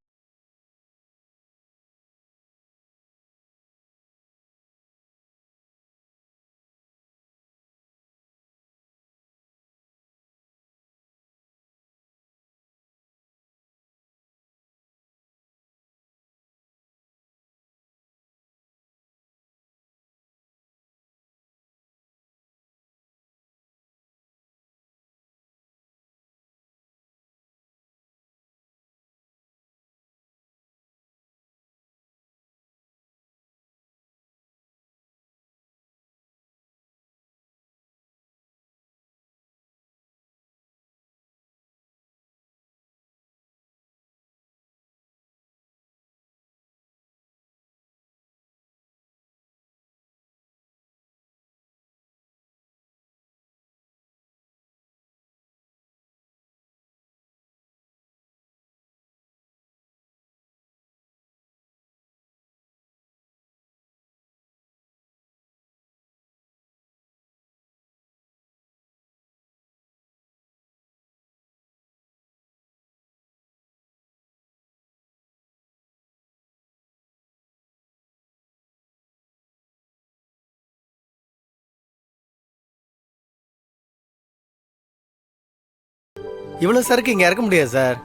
இவ்வளவு சரக்கு இங்க இறக்க முடியாது சார்,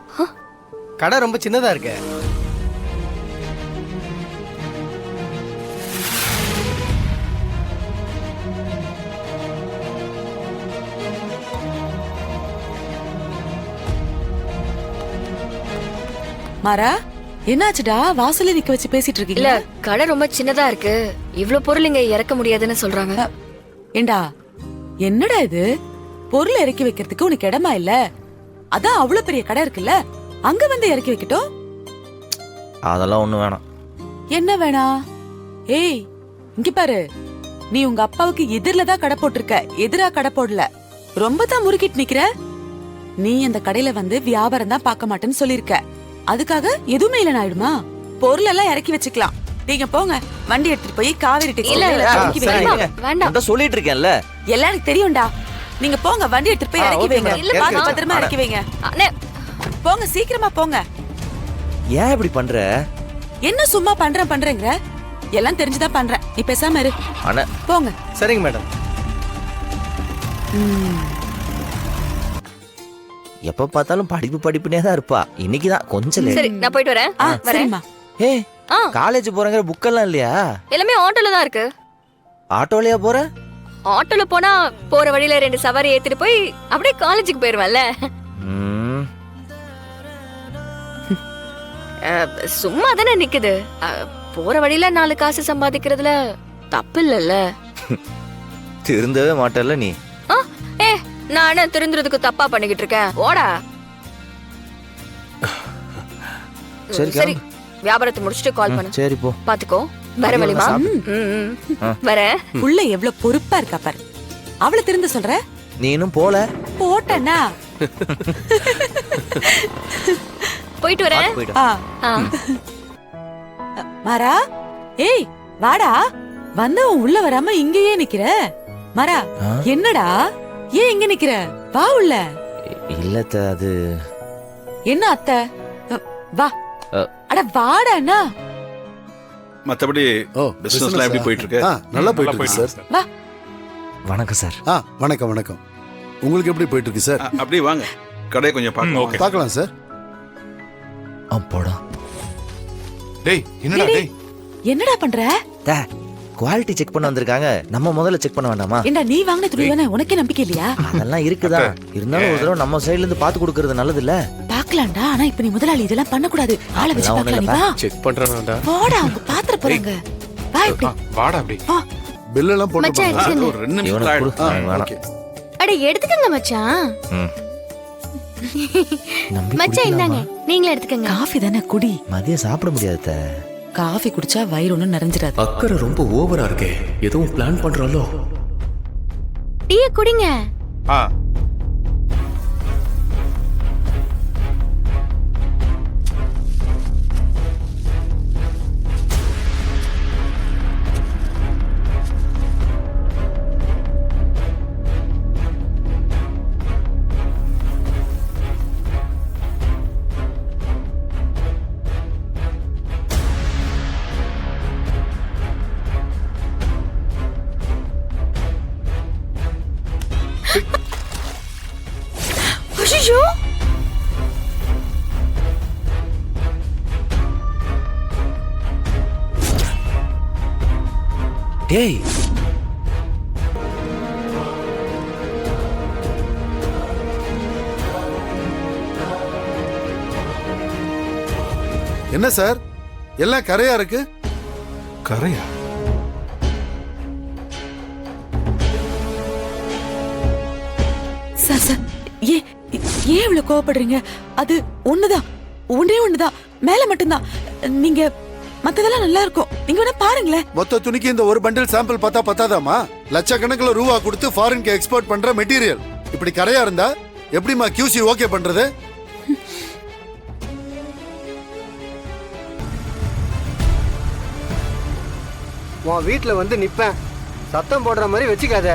கடை ரொம்ப சின்னதா இருக்கு. மாறா, என்னாச்சுடா வாசல்ல நிக்க வச்சு பேசிட்டு இல்ல இருக்கீங்க? கடை ரொம்ப சின்னதா இருக்கு, இவ்ளோ பொருள் இங்க இறக்க முடியாதுன்னு சொல்றாங்க. ஏண்டா என்னடா இது, பொருள் இறக்கி வைக்கிறதுக்கு உனக்கு இடமா இல்ல? அதான் அவ்வளவு பெரிய கடை இருக்குல்ல, அங்க வந்து இறக்கி வைக்கட்டும். அதெல்லாம் ஒண்ணு வேணாம். என்ன வேணா? ஏய் இங்க பாரு, நீ உங்க அப்பாவுக்கு எதிரில தான் கடை போட்டிருக்க, எதிரா கடை போடல. ரொம்ப தான் முறுக்கிட்டு நிக்கிற. நீ அந்த கடையில வந்து வியாபாரம் தான் பார்க்க மாட்டேன்னு சொல்லிருக்க, அதுக்காக எதுவுமே இல்ல ஆயிடுமா? பொருள் எல்லாம் இறக்கி வச்சுக்கலாம். நீங்க போங்க, வண்டி எடுத்துட்டு போய் காவேரி இல்ல, டெக்ஸ்டைல்ல இல்ல, இறக்கி வைங்க. சரிம்மா, வேண்டாம். நான் சொல்லிட்டு இருக்கேன்ல. எல்லாரும் தெரியும்டா. நீங்க போங்க, வண்டி எடுத்துட்டு போய் இறக்கி ஓகே வைங்க. மேடம். இல்ல பாத்து இறக்கி பத்திரமா இறக்கி வைங்க. அண்ணே, போங்க சீக்கிரமா போங்க. ஏன் இப்படி பண்ற? என்ன சும்மா பண்றேங்கிற? எல்லாம் தெரிஞ்சுதான் பண்றேன், நீ பேசாம இரு. அண்ணா போங்க. சரிங்க மேடம். எப்ப பார்த்தாலும் படிப்பு படிப்புனே தான் இருப்பா. இன்னைக்கு தான் கொஞ்சம் லேட். சரி நான் போயிட்டு வரேன். வரேன். சரிம்மா. ஏய், ஆ. காலேஜ் போறங்கிற புக்கெல்லாம் இல்லையா? எல்லாமே ஆட்டோல தான் இருக்கு. ஆட்டோலயா போற? ஆட்டோல போனா போற வழியில 2 சவாரி ஏத்திட்டு போய் அப்படியே காலேஜுக்கு போயிருவேன்ல. ம், சும்மா தானே நிக்குது. போற வழியில 4 காசு சம்பாதிக்கிறதுல தப்பு இல்லல்ல. திருந்தவே மாட்டல்ல நீ. ஏ, நான் என்ன திருந்துறதுக்கு தப்பா பண்ணிக்கிட்டு இருக்கேன்? ஓடா. சரி, சரி, கிளம்பு. வியாபாரத்தை முடிச்சுட்டு கால் பண்ணு. சரி போ. பாத்துக்கோ, வர வழிமா. வரேன். புள்ள எவ்வளவு பொறுப்பா இருக்கா பாரு. அவளை திருந்த சொல்ற? நீ இன்னும் போல. போட்டனா? போயிட்டு வரேன். போயிடு. ஆ. ஆ. மாறா, ஏய் வாடா. வந்தவன் உள்ள வராம இங்கேயே நிக்கிற. மாறா, ஆ? என்னடா ஏன் இங்க நிக்கிற? வா உள்ள. இல்ல அத்தை, அது என்ன அத்தை? வா. அ. அட வாடா அண்ணா. மத்தபடி பிசினஸ்லாம் எப்படி போயிட்டு இருக்கு? நல்லா போயிட்டு இருக்கு சார். வா. வணக்கம் சார். வணக்கம் வணக்கம். உங்களுக்கு எப்படி போயிட்டு இருக்கு சார்? அப்படியே வாங்க, கடையை கொஞ்சம் பார்க்கலாம். பார்க்கலாம் சார். அப்போடா. டேய் என்னடா டேய், டேய் என்னடா பண்ற? குவாலிட்டி செக் பண்ண வந்திருக்காங்க. நம்ம முதல்ல செக் பண்ண வேண்டாமா? ஏண்டா நீ வாங்கின துணி தானே, உனக்கே நம்பிக்கை இல்லையா? அதெல்லாம் இருக்குதா, இருந்தாலும் ஒரு தடவை நம்ம சைடுல இருந்து பாத்து கொடுக்கறது நல்லது இல்ல? பாக்கலாம்டா, ஆனா இப்ப நீ முதலாளி இதெல்லாம் பண்ண கூடாது. ஆளை வச்சு அதெல்லாம் பாக்கலாம். நீ வா. செக் பண்றேன்டா. போடா, அவங்க பாத்திர போறாங்க. வா இப்படி. வாடா அப்படி. பில் எல்லாம் போட்டு மச்சான், பாருங்க. எடுத்துக்கங்க. ஒரு 2 நிமிஷம் இவனுக்கு ஆயிடும். கொடு. அவனுக்கு வேணாம். ஓகே. அட எடுத்துக்கங்க மச்சான். ம். நம்பி மச்சான் இந்தாங்க, குடிக்கலாமா? நீங்களே எடுத்துக்கங்க. காஃபி தானே குடி. மதியம் சாப்பிட முடியாது அத்தை. காஃபி குடிச்சா வயிறு ஒண்ணும் நிறைஞ்சிடாது. அக்கறை ரொம்ப ஓவரா இருக்கே. எதுவும் பிளான் பண்றாலோ? டீயை குடிங்க. ஆ ஐயோ, டேய், என்ன சார் எல்லாம் கரையா இருக்கு? கரையா? சார் சார், ஏன் இவ்வளவு கோவப்படுறீங்க? அது ஒண்ணுதான், ஒன்றே ஒண்ணுதான், மேல மட்டும்தான். நீங்க மத்ததெல்லாம் நல்லா இருக்கும், நீங்க வேணா பாருங்களேன். மொத்த துணிக்கு இந்த ஒரு பண்டில் சாம்பிள் பார்த்தா பத்தாதாமா? லட்சக்கணக்கில் ரூபா கொடுத்து ஃபாரின்க்கு எக்ஸ்போர்ட் பண்ற மெட்டீரியல் இப்படி கரையா இருந்தா எப்படிமா QC ஓகே பண்றது? உன் வீட்டுல வந்து நிப்பேன், சத்தம் போடுற மாதிரி வச்சுக்காத.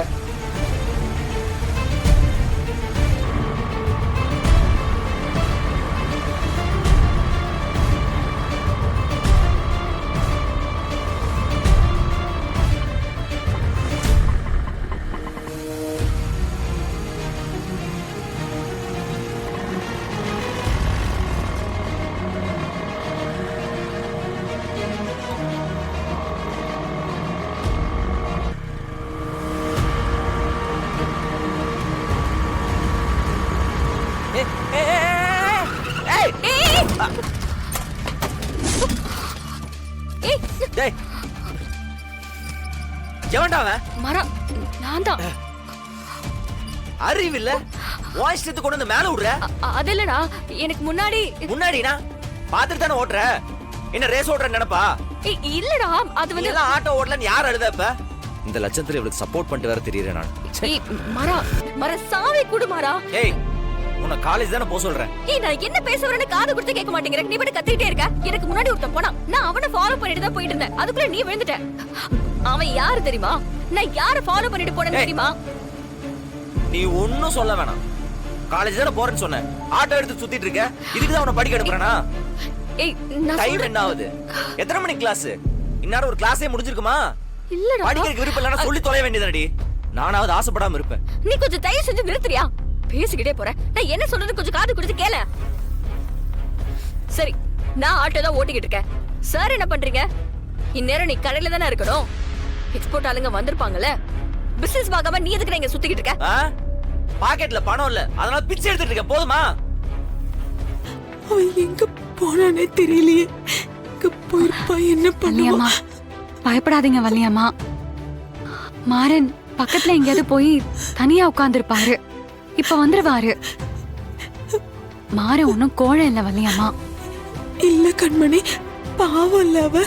டேய் எவன்டா அவன்? மரா நான் தான். அறிவில்ல வாய்ஸ் எடுத்து கொண்டு வந்து மேல விடுற. அது இல்லடா, எனக்கு முன்னாடினா பாத்துட்டு தானே ஓட்டுற. என்ன ரேஸ் ஓட்டுற நினைப்பா? இல்லடா, அது வந்து எல்லாம் ஆட்டோ ஓட்டலன்னு யார் அழுத இப்ப? இந்த லட்சத்துல இவளுக்கு சப்போர்ட் பண்ணிட்டு வேற தெரியறேன் நான். மரா சாவி குடு மரா. ஏய் உன்னை காலேஜ் தானே போக சொல்றேன். நான் என்ன பேச வரேன்னு காது கொடுத்து கேட்க மாட்டேங்கிற. நீ பாட்டு கத்திட்டே இருக்க. எனக்கு முன்னாடி ஒருத்தன் போனா, நான் அவனை ஃபாலோ பண்ணிட்டு தான் போயிட்டு இருந்தேன். அதுக்குள்ள நீ விழுந்துட்ட. அவன் யாரு தெரியுமா? நான் யாரை ஃபாலோ பண்ணிட்டு போனேன்னு தெரியுமா? நீ ஒன்னும் சொல்ல வேணாம். காலேஜ் தானே போறேன்னு சொன்ன. ஆட்டோ எடுத்து சுத்திட்டு இருக்க. இதுக்கு தான் அவனை படிக்க அனுப்புறேனா? ஏய் நான் டைம் என்ன ஆகுது? எத்தனை மணி கிளாஸ்? இன்னார ஒரு கிளாஸே முடிஞ்சிருக்குமா? இல்லடா. படிக்கிறதுக்கு விருப்பம் இல்லைன்னா சொல்லி தொலைய வேண்டியதானடி. நானாவது ஆசைப்படாம இருப்பேன். நீ கொஞ்சம் தயவு செஞ்சு நிறுத்துறியா? பேசிக்கிட்டே போற. நான் என்ன சொல்றது கொஞ்சம் காது கொடுத்து கேள. சரி, நான் ஆட்டோ தான் ஓட்டிக்கிட்டு இருக்கேன். சார் என்ன பண்றீங்க? இந்நேரம் நீ கடையில தானே இருக்கணும். எக்ஸ்போர்ட் ஆளுங்க வந்திருப்பாங்கல்ல. பிசினஸ் பார்க்காம நீ எதுக்கு இங்க சுத்திக்கிட்டு இருக்க? பாக்கெட்ல பணம் இல்ல, அதனால பிச்சை எடுத்துட்டு இருக்க. போதுமா? அவன் எங்க போனானே தெரியலையே. போயிருப்பா, என்ன பண்ணுவாமா? பயப்படாதீங்க வள்ளியம்மா. மாறன் பக்கத்துல எங்கேயாவது போய் தனியா உட்கார்ந்துருப்பாரு. இப்ப வந்துருவாரு. மாறன் ஒன்னும் கோழை இல்ல வள்ளியம்மா. இல்ல கண்மணி, பாவம் இல்ல. அவ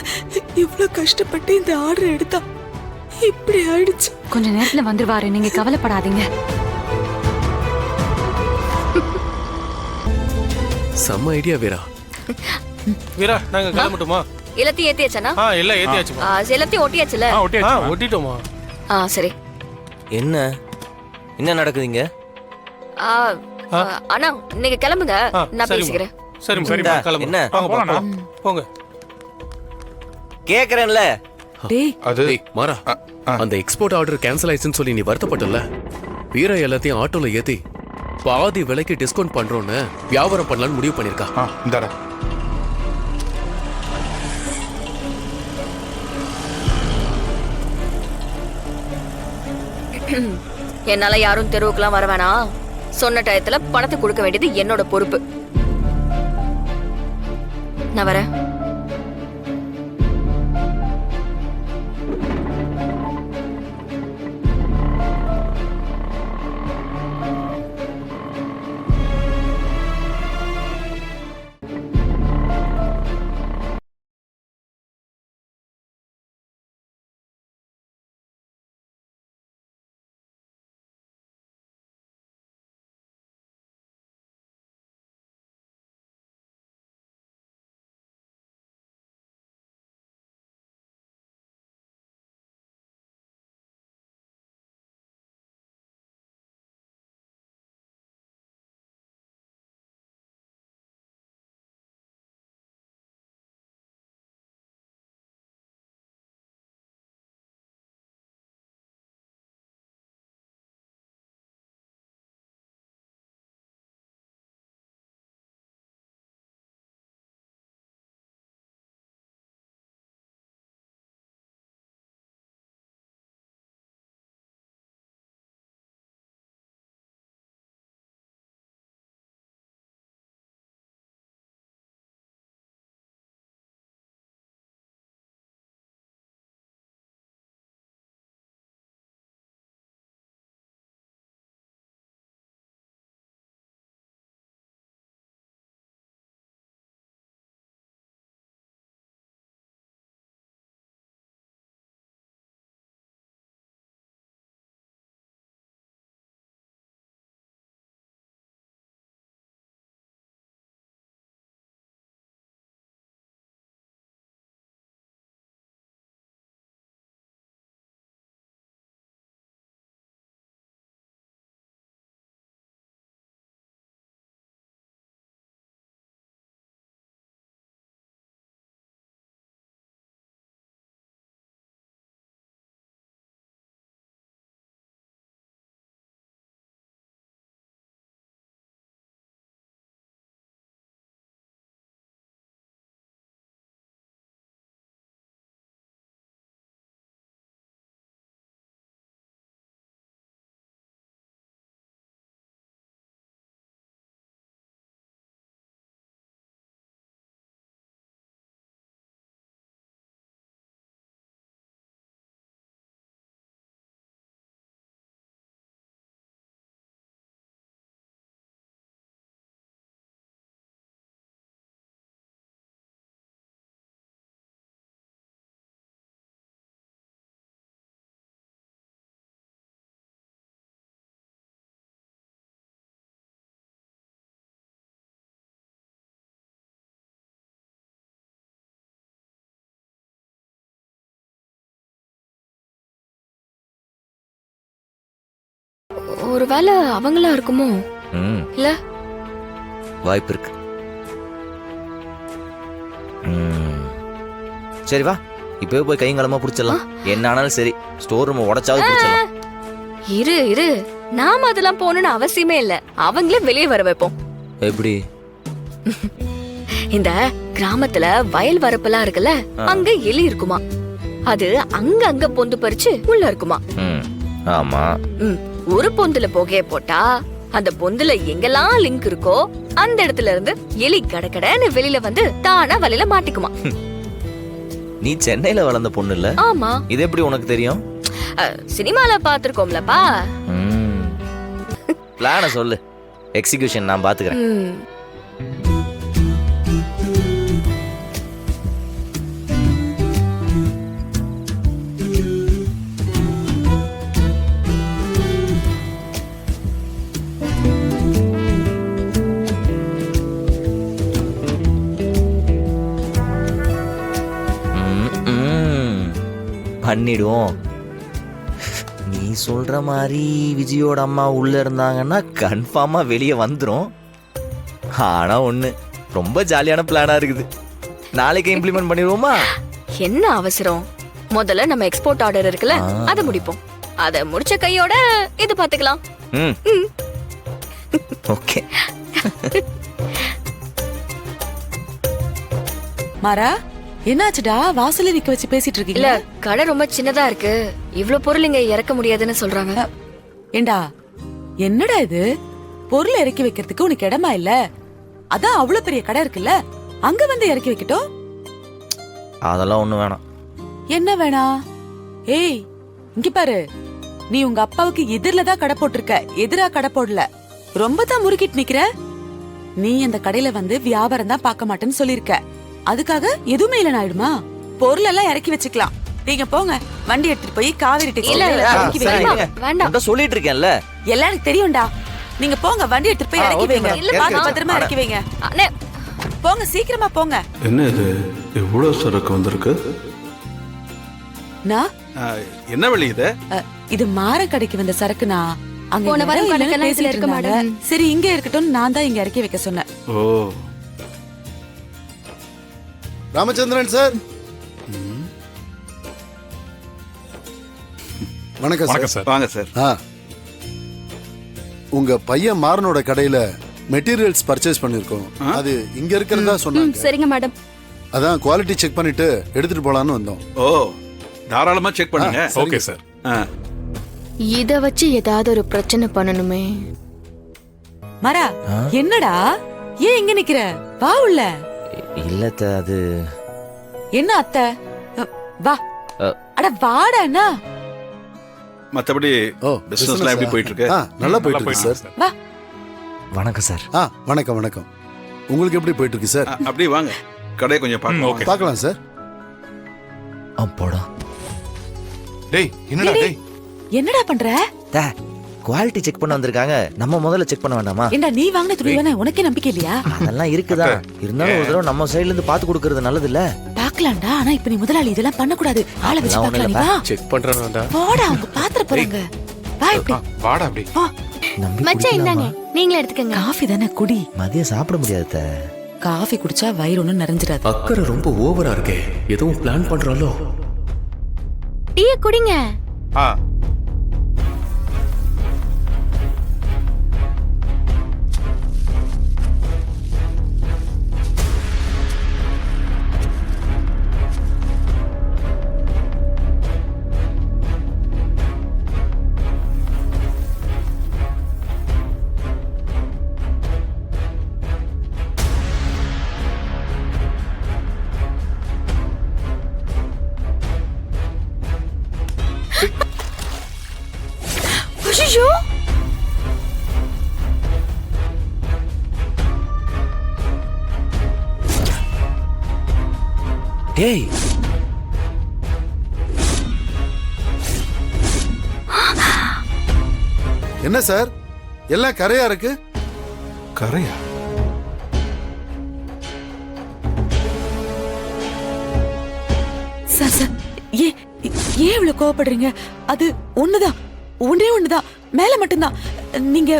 எவ்வளவு கஷ்டப்பட்டு இந்த ஆர்டர் எடுத்தா. இப்படி ஆயிடுச்சு. கொஞ்ச நேரத்துல வந்துருவாரு, நீங்க கவலைப்படாதீங்க. செம்ம ஐடியா வீரா. வீரா நாங்க கிளம்பட்டுமா? எல்லாத்தையும் ஏத்தியாச்சனா? எல்லாம் ஏத்தியாச்சுமா. எல்லாத்தையும் ஒட்டியாச்சுல? ஒட்டிட்டோமா. சரி. என்ன என்ன நடக்குதுங்க? அண்ணா நீங்க கிளம்புங்க, நான் பேசிக்கிறேன். சரி சரி கிளம்பு. என்ன போங்க. கேக்குறேன்ல. அது மாறா, அந்த எக்ஸ்போர்ட் ஆர்டர் கேன்சல் ஆயிடுச்சுன்னு சொல்லி நீ வருத்தப்பட்டல. வீரா எல்லாத்தையும் ஆட்டோல ஏத்தி பாதி விலைக்கு டிஸ்கவுண்ட் பண்றோம்னு வியாபாரம் பண்ணலாம்னு முடிவு பண்ணிருக்கா. இந்தாடா. என்னால யாரும் தெருவுக்குலாம் வர வேணாம். சொன்ன டயத்துல பணத்தை கொடுக்க வேண்டியது என்னோட பொறுப்பு. நான் வரேன். ஒருவேளை அவங்களா இருக்குமோ? ம் இல்ல வாய்ப்பு இருக்கு. சரி வா, இப்பவே போய் கைங்களமா புடிச்சிடலாம். என்ன ஆனாலும் சரி, ஸ்டோர் ரூம் உடைச்சாவது புடிச்சிடலாம். இரு இரு, நாம அதெல்லாம் போகணும்னு அவசியமே இல்ல. அவங்களே வெளியே வர வைப்போம். எப்படி? இந்த கிராமத்துல வயல் வரப்பெல்லாம் இருக்குல்ல, அங்க எலி இருக்குமா. அது அங்க பொந்து பறிச்சு உள்ள இருக்குமா. ஆமா. ஒரு பொந்துல புகைய போட்டா அந்த பொந்துல எங்கெல்லாம் லிங்க் இருக்கோ அந்த இடத்துல இருந்து எலி கடகடன்னு வெளியில வந்து தானா வலையில மாட்டிக்குமா. நீ சென்னையில வளர்ந்த பொண்ணு இல்ல? ஆமா. இது எப்படி உனக்கு தெரியும்? சினிமால பாத்துருக்கோம்லப்பா. பிளான சொல்லு, எக்ஸிகியூஷன் நான் பாத்துக்கிறேன். பண்ணிடுவோம். நீ சொல்ற மாதிரி விஜயோட அம்மா உள்ள இருந்தாங்கன்னா கன்ஃபார்மா வெளியே வந்துரும். ஆனா ஒண்ணு, ரொம்ப ஜாலியான பிளானா இருக்குது. நாளைக்கு இம்ப்ளிமெண்ட் பண்ணிடுவோமா? என்ன அவசரம்? முதல்ல நம்ம எக்ஸ்போர்ட் ஆர்டர் இருக்குல்ல, அதை முடிப்போம். அதை முடிச்ச கையோட இது பாத்துக்கலாம். ஓகே. மாறா, என்னாச்சுடா வாசல்ல நிக்க வச்சு பேசிட்டு இருக்கீங்க? இல்ல, கடை ரொம்ப சின்னதா இருக்கு, இவ்ளோ பொருள் இங்க இறக்க முடியாதுன்னு சொல்றாங்க. ஏண்டா என்னடா இது, பொருள் இறக்கி வைக்கிறதுக்கு உனக்கு இடமா இல்ல? அதான் அவ்வளவு பெரிய கடை இருக்குல்ல, அங்க வந்து இறக்கி வைக்கட்டும். அதெல்லாம் ஒண்ணு வேணாம். என்ன வேணா? ஏய் இங்க பாரு, நீ உங்க அப்பாவுக்கு எதிரில தான் கடை போட்டிருக்க, எதிரா கடை போடல. ரொம்ப தான் முறுக்கிட்டு நிக்கிற. நீ அந்த கடையில வந்து வியாபாரம் தான் பார்க்க மாட்டேன்னு சொல்லிருக்க. அதுக்காக எதுவுமே இல்ல ஆயிடுமா? பொருள் எல்லாம் இறக்கி வச்சுக்கலாம். நீங்க போங்க, வண்டி எடுத்துட்டு போய் காவேரி வேண்டாம் சொல்லிட்டு இருக்கேன்ல, எல்லாம் எனக்கு தெரியும்டா. நீங்க போங்க, வண்டி எடுத்துட்டு போய் இறக்கி வைங்க. இல்ல பாத்து பத்திரமா இறக்கி வைங்க. போங்க, சீக்கிரமா போங்க. என்ன இது இவ்வளவு சரக்கு வந்திருக்கு? என்ன வழி இது? இது மாற கடைக்கு வந்த சரக்குனா. அங்க போன வாரம் கடைக்கெல்லாம் இதுல இருக்க மாட்டேன். சரி இங்க இருக்கட்டும், நான் தான் இங்க இறக்கி வைக்க சொன்னேன். ஓ, ராமச்சந்திரன் சார், வணக்கம் சார். வாங்க சார். உங்க பையன் மாறனோட கடையில மெட்டீரியல்ஸ் பர்ச்சேஸ் பண்ணிருக்கோம். அது இங்க இருக்கிறதா சொன்னாங்க. சரிங்க மேடம். அதான் குவாலிட்டி செக் பண்ணிட்டு எடுத்துட்டு போலான்னு வந்தோம். ஓ, தாராளமா செக் பண்ணுங்க. Okay sir. இத வச்சு ஏதாவது ஒரு பிரச்சனை பண்ணணுமே. மாறா, என்னடா ஏன் இங்க நிக்கிற? வா உள்ள. இல்லத்த, அது என்ன அத்தை? வா. அட வாடா. என்ன மத்தபடி பிசினஸ்லாம் எப்படி போயிட்டு இருக்கு? நல்லா போயிட்டு இருக்கு சார். வா. வணக்கம் சார். வணக்கம் வணக்கம். உங்களுக்கு எப்படி போயிட்டு இருக்கு சார்? அப்படியே வாங்க, கடையை கொஞ்சம் பார்க்கலாம் சார். அப்போடா. டேய் என்னடா டேய், என்னடா பண்ற? குவாலிட்டி செக் பண்ண வந்திருக்காங்க, நம்ம முதல்ல செக் பண்ண வேண்டாமா? ஏண்டா நீ வாங்குன துணி தானே, உனக்கே நம்பிக்கை இல்லையா? அதெல்லாம் இருக்குதா, இருந்தாலும் ஒரு தடவை நம்ம சைடுல இருந்து பாத்து கொடுக்கிறது நல்லது இல்ல? பாக்கலாம்டா, ஆனா இப்ப நீ முதலாளி இதெல்லாம் பண்ண கூடாது. ஆளை வச்சு பார்க்கலாம். வா, செக் பண்றேன்டா. போடா, அவங்க பாத்திர போறாங்க. வா இப்படி. வாடா அப்படி. மச்சான் இந்தாங்க, நீங்களே எடுத்துக்கங்க. காஃபி தானே குடி. மதியம் சாப்பிட முடியாத. காஃபி குடிச்சா வயிறு ஒண்ணும் நிறைஞ்சிராது. அக்கறை ரொம்ப ஓவரா இருக்கே, எதுவும் பிளான் பண்றாலோ? டீ குடிங்க. ஐயோ, டேய் என்ன சார், எல்லாம் கரையா இருக்கு. கரையா? சார் சார், ஏன் இவ்வளவு கோவப்படுறீங்க? அது ஒண்ணுதான், ஒன்னே ஒண்ணுதான், மேல மட்டும்தான். நீங்க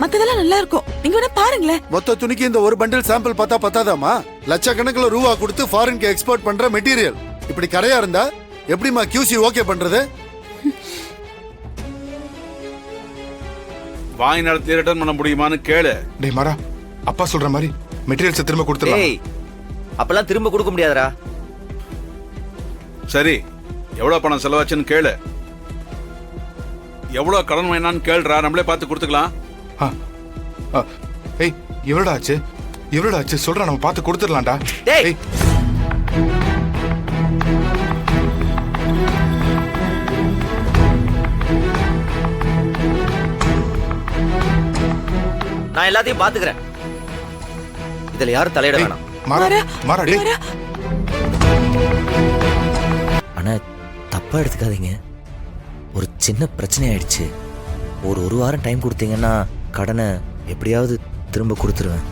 மத்ததெல்லாம் நல்லா இருக்கும். நீங்க வேணா பாருங்களேன். மொத்த துணிக்கு இந்த ஒரு பண்டில் சாம்பிள் பார்த்தா பத்தாதாமா? லட்சக்கணக்கில் ரூபா கொடுத்து ஃபாரின்க்கு எக்ஸ்போர்ட் பண்ற மெட்டீரியல் இப்படி கரையா இருந்தா எப்படிமா QC ஓகே பண்றது? வாங்கி நடத்தி ரிட்டர்ன் பண்ண முடியுமான்னு கேளு. டேய் மாறா, அப்பா சொல்ற மாதிரி மெட்டீரியல்ஸை திரும்ப கொடுத்துடலாம். டேய் அப்பெல்லாம் திரும்ப கொடுக்க முடியாதுடா. சரி, எவ்வளவு பணம் செலவாச்சுன்னு கேளு. எவ்வளவு கடன் வேணான்னு கேளுடா, நம்மளே பார்த்து கொடுத்துக்கலாம். ஆ, ஆ, ஏய் எவ்வளோடா ஆச்சு? எவ்வளோடா ஆச்சு சொல்றா, நம்ம பார்த்து கொடுத்துடலாம்டா. டேய். ஏய் நான் எல்லாத்தையும் பாத்துக்கிறேன். இதுல யாரும் தலையிட வேணாம். மாறா மாறா டேய். ஆனா தப்பா எடுத்துக்காதீங்க, ஒரு சின்ன பிரச்சனை ஆயிடுச்சு. ஒரு வாரம் டைம் கொடுத்தீங்கன்னா கடனை எப்படியாவது திரும்ப கொடுத்துருவேன்.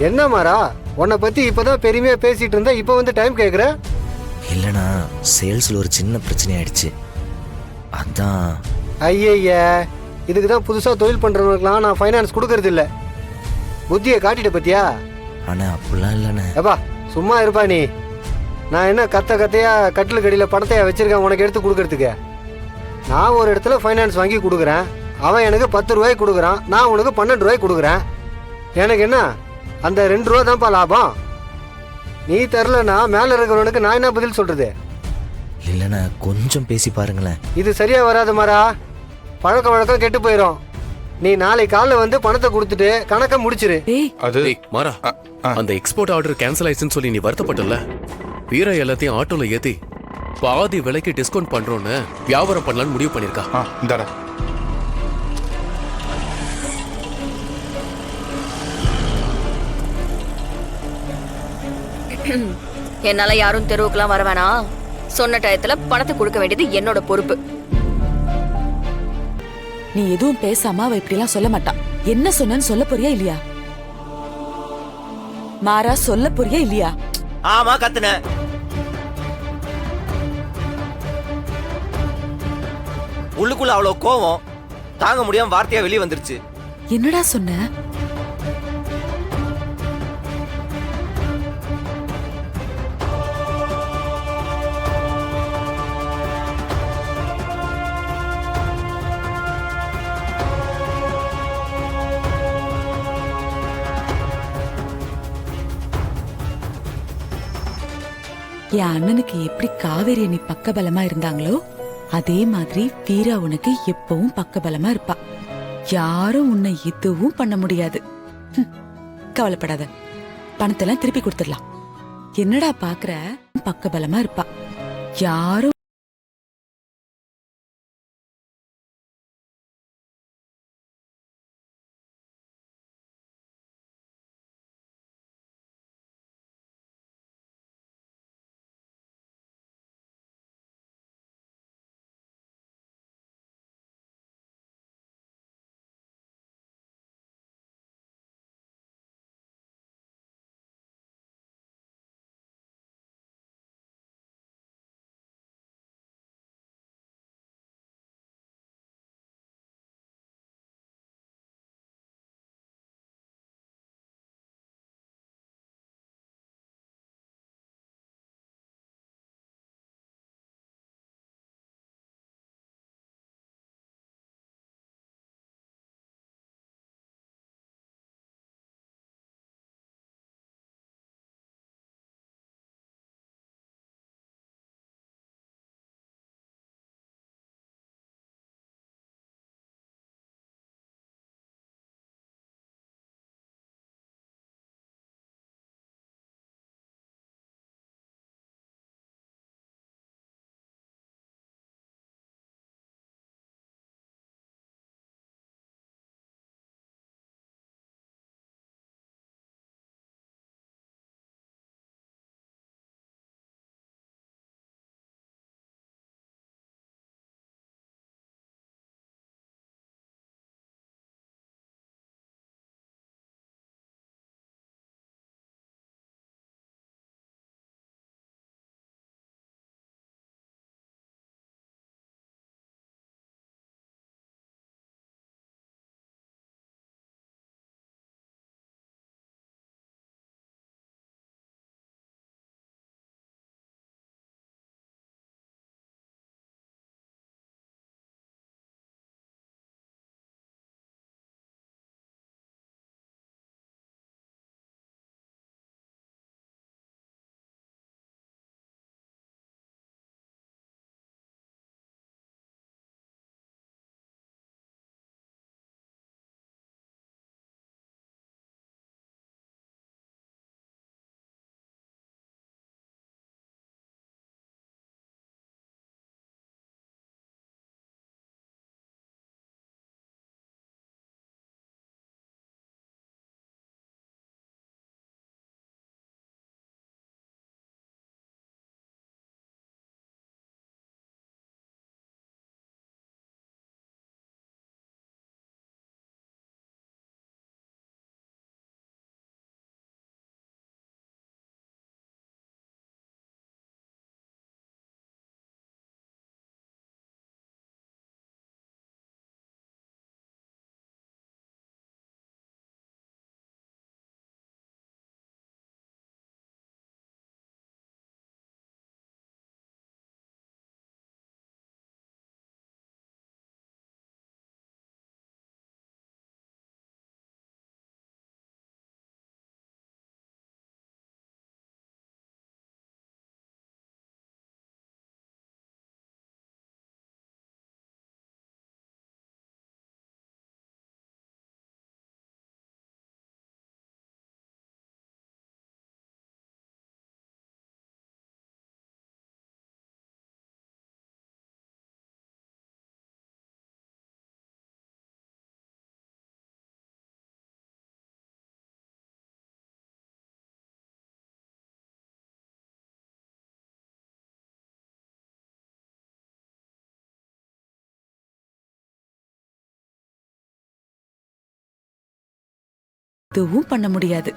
என்ன மாறா, உன்னை பத்தி இப்பதான் பெருமையா பேசிட்டு இருந்தா இப்ப வந்து டைம் கேக்குற? இல்லைண்ணா, சேல்ஸ்ல ஒரு சின்ன பிரச்சனை ஆயிடுச்சு, அதான். ஐய, இதுக்கு தான் புதுசா தொழில் பண்றவங்களுக்குலாம் நான் ஃபைனான்ஸ் கொடுக்கறது இல்ல. புத்தியை காட்டிட்ட பத்தியா? ஆனா அப்படிலாம் இல்லைண்ணே. ஏப்பா சும்மா இருப்பா நீ. நான் என்ன கத்தையா கட்டில் கடியில பணத்தையா வச்சிருக்கேன் உனக்கு எடுத்து கொடுக்கறதுக்கு? நான் ஒரு இடத்துல ஃபைனான்ஸ் வாங்கி கொடுக்குறேன், அவன் எனக்கு 10 ரூபாய்க்கு கொடுக்குறான், நான் உனக்கு 12 ரூபாய்க்கு கொடுக்குறேன். எனக்கு என்ன அந்த 2 ரூபா தான்ப்பா லாபம். நீ தரலன்னா மேல இருக்கிறவனுக்கு நான் என்ன பதில் சொல்றது? இல்லைண்ணா, கொஞ்சம் பேசி பாருங்களேன். இது சரியா வராது மாறா, பழக்க வழக்கம் கெட்டு போயிடும். நீ நாளை காலைல வந்து பணத்தை கொடுத்துட்டு கணக்க முடிச்சிரு. அது டேய் மாறா, அந்த எக்ஸ்போர்ட் ஆர்டர் கேன்சல் ஆயிடுச்சுன்னு சொல்லி நீ வருத்தப்பட்டல, வீரா எல்லாத்தையும் ஆட்டோல ஏத்தி பாதி விலைக்கு டிஸ்கவுண்ட் பண்றோன்னு வியாபாரம் பண்ணலாம்னு முடிவு பண்ணிருக்கா. இந்தாடா. என்னால யாரும் தெருவுக்குலாம் வர வேணாம். சொன்ன டயத்துல பணத்தை கொடுக்க வேண்டியது என்னோட பொறுப்பு. நீ எதுவும் பேசாம அவ இப்படி எல்லாம் சொல்ல மாட்டான். என்ன சொன்னன்னு சொல்ல போறியா இல்லையா? மாறா, சொல்ல போறியா இல்லையா? ஆமா கத்துன. உள்ளுக்குள்ள அவ்வளவு கோவம் தாங்க முடியாம வார்த்தையா வெளியே வந்துருச்சு. என்னடா சொன்ன? என் அண்ணனுக்கு எப்படி காவேரி அண்ணி பக்கபலமா இருந்தாங்களோ அதே மாதிரி வீரா உனக்கு எப்பவும் பக்கபலமா இருப்பா. யாரும் உன்னை எதுவும் பண்ண முடியாது. கவலைப்படாத, பணத்தெல்லாம் திருப்பி கொடுத்துடலாம். என்னடா பாக்குற? பக்கபலமா இருப்பா. யாரும் எதுவும் பண்ண முடியாது.